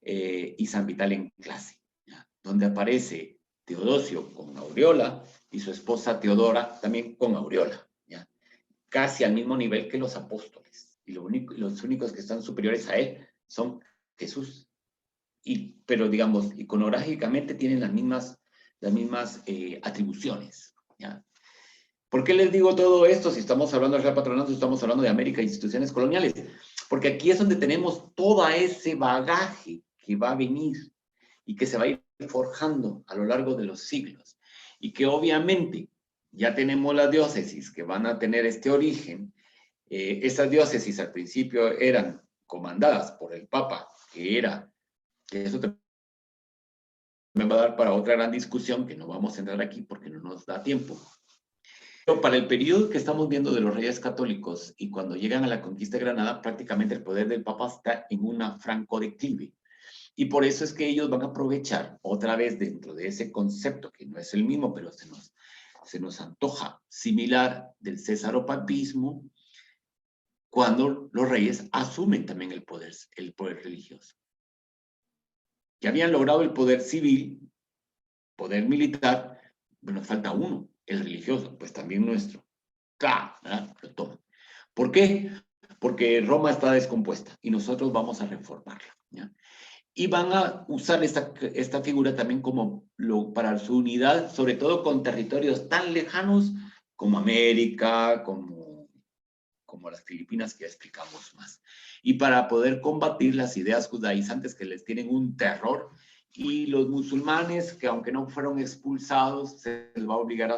y San Vital en clase, ¿ya? Donde aparece Teodosio con aureola y su esposa Teodora también con aureola, ¿ya? Casi al mismo nivel que los apóstoles. Y los únicos que están superiores a él son Jesús. Pero digamos, iconográficamente tienen las mismas atribuciones, ¿ya? ¿Por qué les digo todo esto si estamos hablando del Real Patronato, estamos hablando de América e instituciones coloniales? Porque aquí es donde tenemos todo ese bagaje que va a venir y que se va a ir forjando a lo largo de los siglos. Y que obviamente ya tenemos las diócesis que van a tener este origen. Esas diócesis al principio eran comandadas por el Papa, que eso también me va a dar para otra gran discusión que no vamos a entrar aquí porque no nos da tiempo. Pero para el periodo que estamos viendo de los reyes católicos y cuando llegan a la conquista de Granada, prácticamente el poder del Papa está en una franco declive. Y por eso es que ellos van a aprovechar otra vez dentro de ese concepto, que no es el mismo, pero se nos antoja similar del cesaropapismo, cuando los reyes asumen también el poder religioso. Que habían logrado el poder civil, poder militar, bueno, falta uno, el religioso, pues también nuestro. Claro, ¿verdad? Lo toman. ¿Por qué? Porque Roma está descompuesta y nosotros vamos a reformarla, ¿ya? Y van a usar esta figura también para su unidad, sobre todo con territorios tan lejanos como América, como las Filipinas, que ya explicamos más. Y para poder combatir las ideas judaizantes que les tienen un terror, y los musulmanes, que aunque no fueron expulsados, se les va a obligar a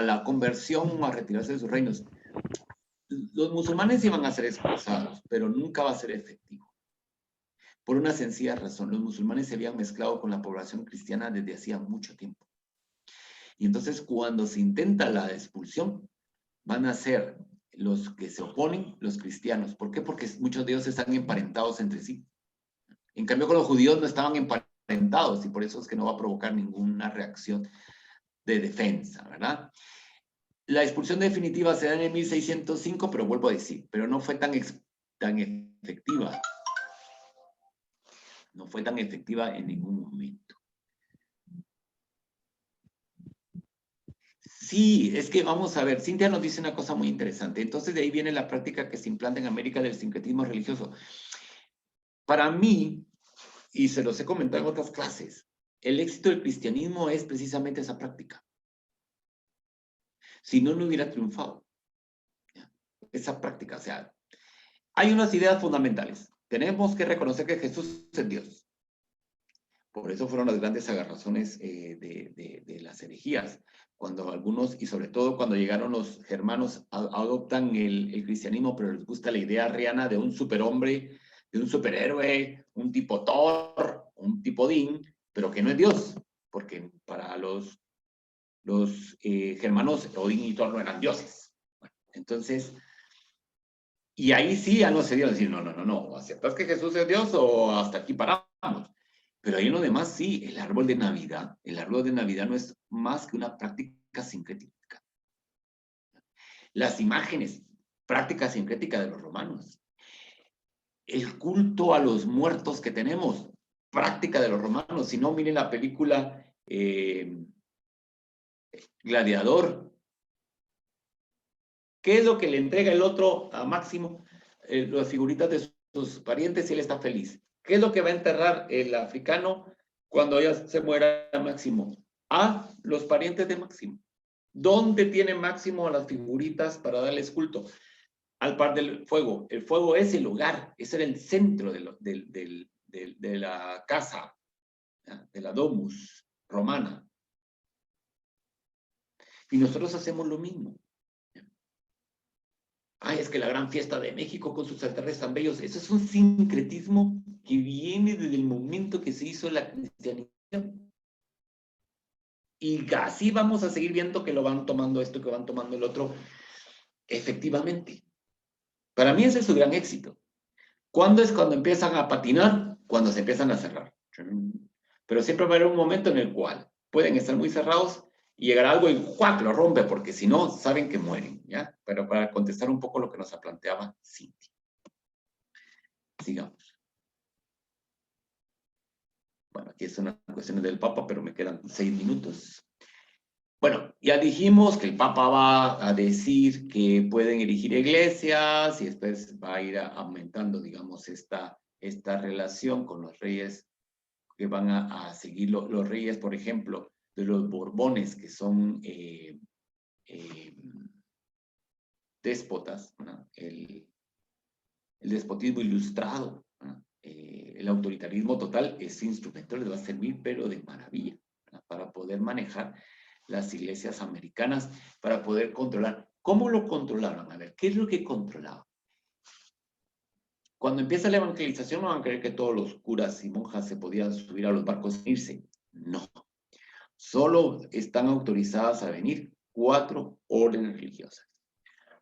la conversión, a retirarse de sus reinos. Los musulmanes iban a ser expulsados, pero nunca va a ser efectivo. Por una sencilla razón, los musulmanes se habían mezclado con la población cristiana desde hacía mucho tiempo. Y entonces cuando se intenta la expulsión, van a ser los que se oponen los cristianos. ¿Por qué? Porque muchos de ellos están emparentados entre sí. En cambio, con los judíos no estaban emparentados y por eso es que no va a provocar ninguna reacción de defensa, ¿verdad? La expulsión definitiva se da en el 1605, pero vuelvo a decir, pero no fue tan efectiva. No fue tan efectiva en ningún momento. Sí, es que vamos a ver, Cintia nos dice una cosa muy interesante. Entonces de ahí viene la práctica que se implanta en América del sincretismo religioso. Para mí, y se los he comentado en otras clases, el éxito del cristianismo es precisamente esa práctica. Si no, no hubiera triunfado. Esa práctica, o sea, hay unas ideas fundamentales. Tenemos que reconocer que Jesús es Dios. Por eso fueron las grandes agarrazones de las herejías. Cuando algunos, y sobre todo cuando llegaron los germanos, adoptan el cristianismo, pero les gusta la idea arriana de un superhombre, de un superhéroe, un tipo Thor, un tipo Odín, pero que no es Dios, porque para los germanos Odín y Thor no eran dioses. Bueno, entonces, y ahí sí ya no se dio decir, no, ¿aceptas que Jesús es Dios o hasta aquí paramos? Pero ahí en lo demás sí, el árbol de Navidad no es más que una práctica sincrética. Las imágenes, práctica sincrética de los romanos. El culto a los muertos que tenemos, práctica de los romanos. Si no, miren la película Gladiador. ¿Qué es lo que le entrega el otro a Máximo? Las figuritas de sus parientes y él está feliz. ¿Qué es lo que va a enterrar el africano cuando ya se muera Máximo? A los parientes de Máximo. ¿Dónde tiene Máximo las figuritas para darles culto? Al par del fuego. El fuego es el hogar, ese era el centro de la casa, de la domus romana. Y nosotros hacemos lo mismo. Ay, es que la gran fiesta de México con sus altares tan bellos, eso es un sincretismo que viene desde el momento que se hizo la cristianidad. Y así vamos a seguir viendo que lo van tomando esto, que van tomando el otro. Efectivamente. Para mí ese es su gran éxito. ¿Cuándo es cuando empiezan a patinar? Cuando se empiezan a cerrar. Pero siempre va a haber un momento en el cual pueden estar muy cerrados y llegar algo y ¡juac! Lo rompe, porque si no, saben que mueren, ¿ya? Pero para contestar un poco lo que nos planteaba Cintia. Sigamos. Bueno, aquí es una cuestión del Papa, pero me quedan 6 minutos. Bueno, ya dijimos que el Papa va a decir que pueden erigir iglesias y después va a ir aumentando, digamos, esta relación con los reyes que van a seguir los reyes, por ejemplo, de los Borbones, que son déspotas, ¿no? El despotismo ilustrado, ¿no? El autoritarismo total, ese instrumento les va a servir, pero de maravilla, ¿no? Para poder manejar las iglesias americanas, para poder controlar. ¿Cómo lo controlaron? A ver, ¿qué es lo que controlaban? Cuando empieza la evangelización, no van a creer que todos los curas y monjas se podían subir a los barcos e irse. No. Solo están autorizadas a venir 4 órdenes religiosas.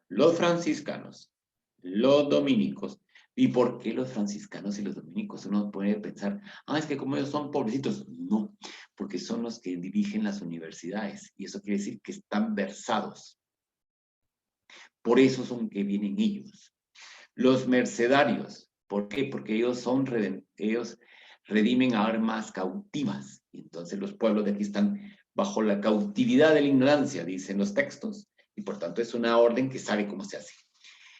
Los franciscanos, los dominicos. ¿Y por qué los franciscanos y los dominicos? Uno puede pensar, es que como ellos son pobrecitos. No, porque son los que dirigen las universidades. Y eso quiere decir que están versados. Por eso son que vienen ellos. Los mercedarios. ¿Por qué? Porque ellos redimen a armas cautivas. Y entonces los pueblos de aquí están bajo la cautividad de la ignorancia, dicen los textos. Y por tanto es una orden que sabe cómo se hace.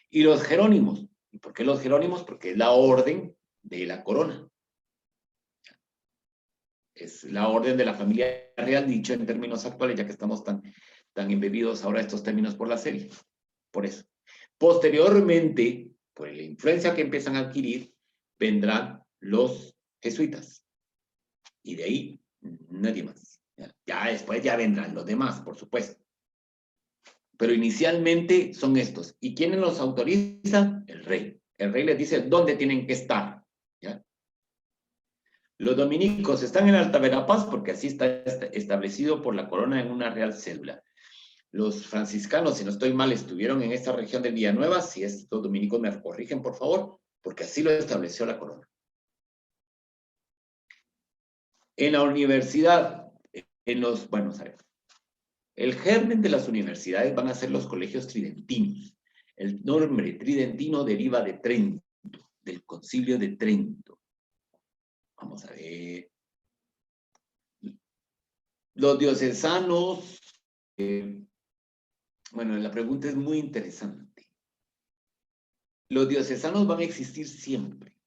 Y los jerónimos. ¿Y por qué los jerónimos? Porque es la orden de la corona. Es la orden de la familia real, dicho en términos actuales, ya que estamos tan embebidos ahora estos términos por la serie. Por eso. Posteriormente, por la influencia que empiezan a adquirir, vendrán los jesuitas. Y de ahí, nadie más. Ya después ya vendrán los demás, por supuesto. Pero inicialmente son estos. ¿Y quiénes los autorizan? El rey. El rey les dice dónde tienen que estar. ¿Ya? Los dominicos están en Alta Verapaz porque así está establecido por la corona en una real cédula. Los franciscanos, si no estoy mal, estuvieron en esta región de Villanueva. Si estos dominicos me corrigen, por favor, porque así lo estableció la corona. En la universidad, bueno, a ver. El germen de las universidades van a ser los colegios tridentinos. El nombre tridentino deriva de Trento, del Concilio de Trento. Vamos a ver. Los diocesanos, bueno, la pregunta es muy interesante. Los diocesanos van a existir siempre.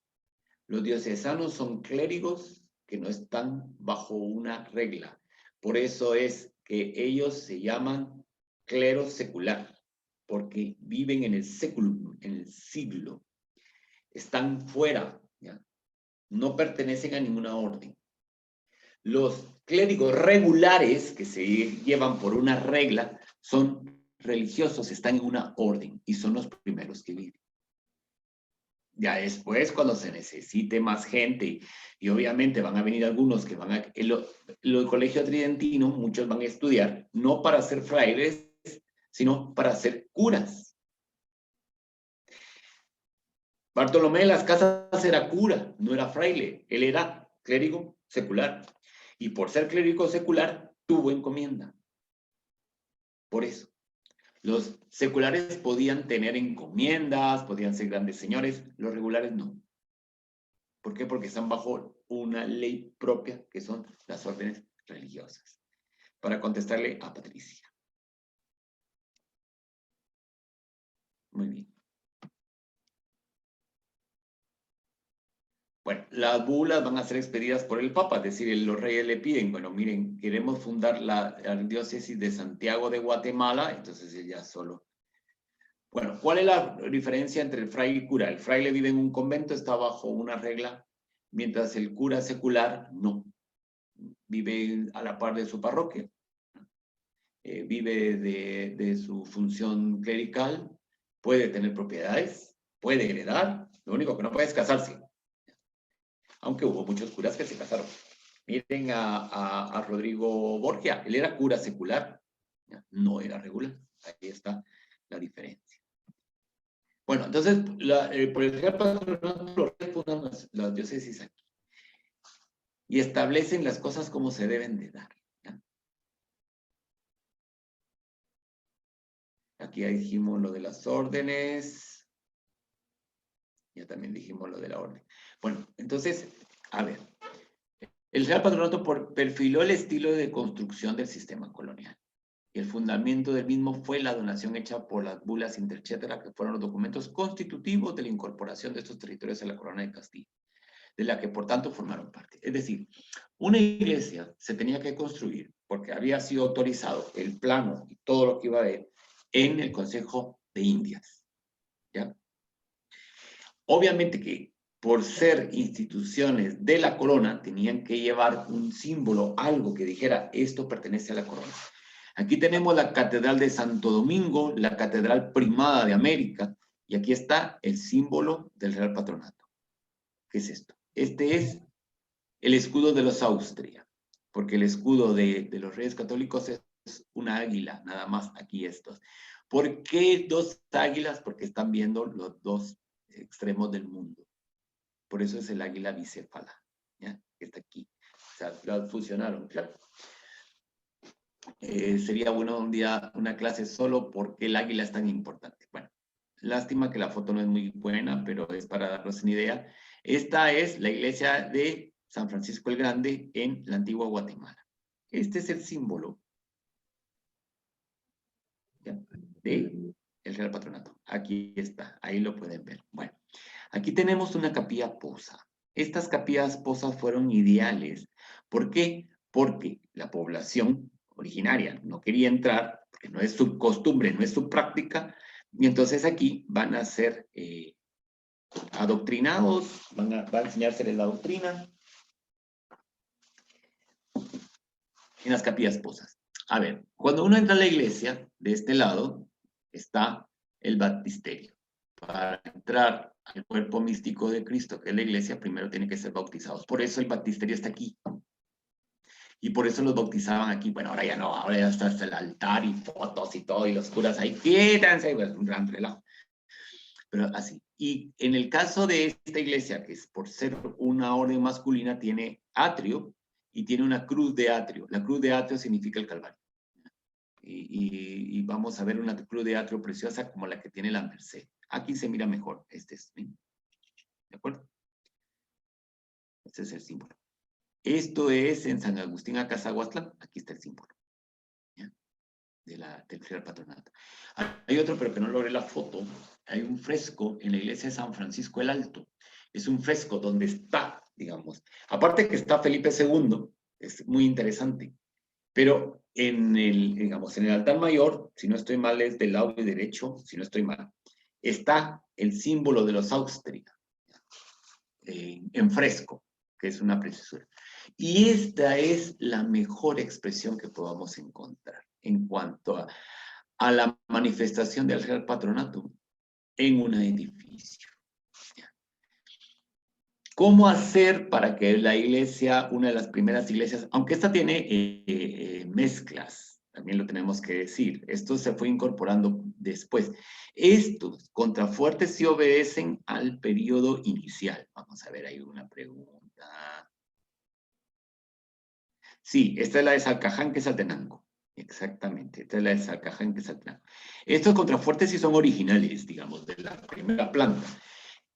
Los diocesanos son clérigos que no están bajo una regla. Por eso es que ellos se llaman clero secular, porque viven en el século, en el siglo. Están fuera, ¿ya? No pertenecen a ninguna orden. Los clérigos regulares, que se llevan por una regla, son religiosos, están en una orden y son los primeros que viven. Ya después, cuando se necesite más gente, y obviamente van a venir algunos que van a... El colegio tridentino, muchos van a estudiar, no para ser frailes, sino para ser curas. Bartolomé de las Casas era cura, no era fraile. Él era clérigo secular. Y por ser clérigo secular, tuvo encomienda. Por eso. Los seculares podían tener encomiendas, podían ser grandes señores, los regulares no. ¿Por qué? Porque están bajo una ley propia, que son las órdenes religiosas. Para contestarle a Patricia. Muy bien. Bueno, las bulas van a ser expedidas por el Papa, es decir, los reyes le piden, bueno, miren, queremos fundar la diócesis de Santiago de Guatemala, entonces ella solo. Bueno, ¿cuál es la diferencia entre el fraile y cura? El fraile vive en un convento, está bajo una regla, mientras el cura secular no. Vive a la par de su parroquia. Vive de su función clerical, puede tener propiedades, puede heredar, lo único que no puede es casarse. Aunque hubo muchos curas que se casaron. Miren a Rodrigo Borgia, él era cura secular, no era regular. Ahí está la diferencia. Bueno, entonces, por el Real Patronato, los reyes fundan las diócesis aquí. Y establecen las cosas como se deben de dar. ¿Ya? Aquí ya dijimos lo de las órdenes. Ya también dijimos lo de la orden. Bueno, entonces, a ver. El Real Patronato perfiló el estilo de construcción del sistema colonial. Y el fundamento del mismo fue la donación hecha por las bulas interchetera, que fueron los documentos constitutivos de la incorporación de estos territorios a la corona de Castilla, de la que por tanto formaron parte. Es decir, una iglesia se tenía que construir porque había sido autorizado el plano y todo lo que iba a haber en el Consejo de Indias. ¿Ya? Obviamente que por ser instituciones de la corona, tenían que llevar un símbolo, algo que dijera, esto pertenece a la corona. Aquí tenemos la Catedral de Santo Domingo, la Catedral Primada de América, y aquí está el símbolo del Real Patronato. ¿Qué es esto? Este es el escudo de los Austria, porque el escudo de los Reyes Católicos es una águila, nada más aquí estos. ¿Por qué dos águilas? Porque están viendo los dos extremos del mundo. Por eso es el águila bicéfala, ¿ya? Que está aquí. O sea, la fusionaron, claro. Sería bueno un día una clase solo porque el águila es tan importante. Bueno, lástima que la foto no es muy buena, pero es para darnos una idea. Esta es la iglesia de San Francisco el Grande en la antigua Guatemala. Este es el símbolo, ¿ya? De el Real Patronato. Aquí está, ahí lo pueden ver. Bueno, aquí tenemos una capilla posa. Estas capillas posas fueron ideales. ¿Por qué? Porque la población originaria no quería entrar, porque no es su costumbre, no es su práctica, y entonces aquí van a ser adoctrinados, va a enseñárseles la doctrina en las capillas posas. A ver, cuando uno entra a la iglesia, de este lado está el baptisterio. Para entrar al cuerpo místico de Cristo, que es la iglesia, primero tienen que ser bautizados. Por eso el baptisterio está aquí. Y por eso los bautizaban aquí. Bueno, ahora ya no, ahora ya está hasta el altar y fotos y todo, y los curas ahí, quítense, pues, un gran relajo. Pero así. Y en el caso de esta iglesia, que es por ser una orden masculina, tiene atrio y tiene una cruz de atrio. La cruz de atrio significa el Calvario. Y vamos a ver una cruz de atrio preciosa como la que tiene la Merced. Aquí se mira mejor. Este es, ¿sí? ¿De acuerdo? Este es el símbolo. Esto es en San Agustín Acazahuatlán. Aquí está el símbolo, ¿ya? Del Real Patronato. Hay otro, pero que no logré la foto. Hay un fresco en la iglesia de San Francisco el Alto. Es un fresco donde está, digamos, aparte que está Felipe II, es muy interesante, pero en el, digamos, en el altar mayor, si no estoy mal, es del lado derecho, si no estoy mal, está el símbolo de los Austria, en fresco, que es una preciosura. Y esta es la mejor expresión que podamos encontrar en cuanto a la manifestación del Real Patronato en un edificio. ¿Cómo hacer para que la iglesia, una de las primeras iglesias, aunque esta tiene mezclas, también lo tenemos que decir, esto se fue incorporando después. Estos contrafuertes sí obedecen al periodo inicial. Vamos a ver ahí una pregunta. Sí, esta es la de Salcaján, Quetzaltenango. Exactamente, esta es la de Salcaján, Quetzaltenango. Estos contrafuertes sí son originales, digamos, de la primera planta.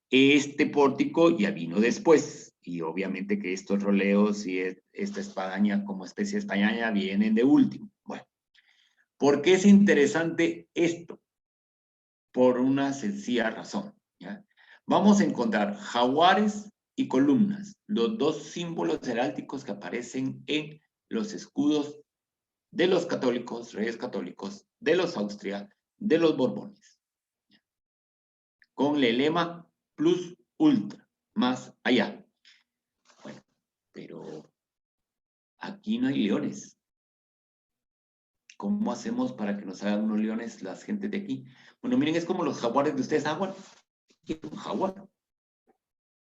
Este pórtico ya vino después, y obviamente que estos roleos y esta espadaña como especie de espadaña vienen de último. Bueno, ¿por qué es interesante esto? Por una sencilla razón, ¿ya? Vamos a encontrar jaguares y columnas, los dos símbolos heráldicos que aparecen en los escudos de los católicos, reyes católicos, de los Austria, de los Borbones, con el lema plus ultra, más allá. Bueno, pero aquí no hay leones. ¿Cómo hacemos para que nos hagan unos leones las gentes de aquí? Bueno, miren, es como los jaguares de ustedes. Bueno, un jaguar.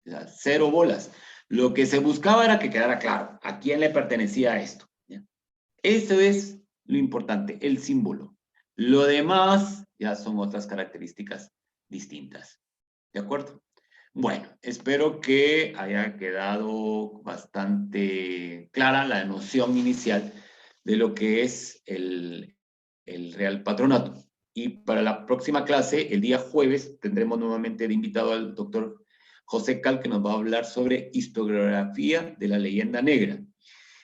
O sea, cero bolas. Lo que se buscaba era que quedara claro a quién le pertenecía esto, ¿ya? Eso es lo importante, el símbolo. Lo demás ya son otras características distintas. ¿De acuerdo? Bueno, espero que haya quedado bastante clara la noción inicial de lo que es el Real Patronato. Y para la próxima clase, el día jueves, tendremos nuevamente de invitado al doctor José Cal, que nos va a hablar sobre historiografía de la leyenda negra.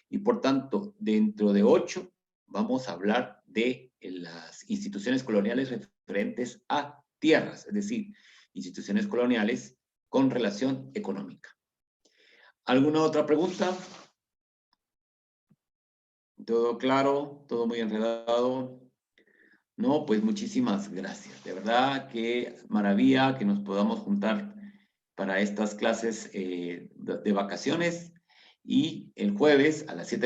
Y por tanto, dentro de 8, vamos a hablar de las instituciones coloniales referentes a tierras, es decir, instituciones coloniales con relación económica. ¿Alguna otra pregunta? ¿Todo claro? ¿Todo muy enredado? No, pues muchísimas gracias. De verdad, qué maravilla que nos podamos juntar para estas clases de vacaciones. Y el jueves a las 7 de la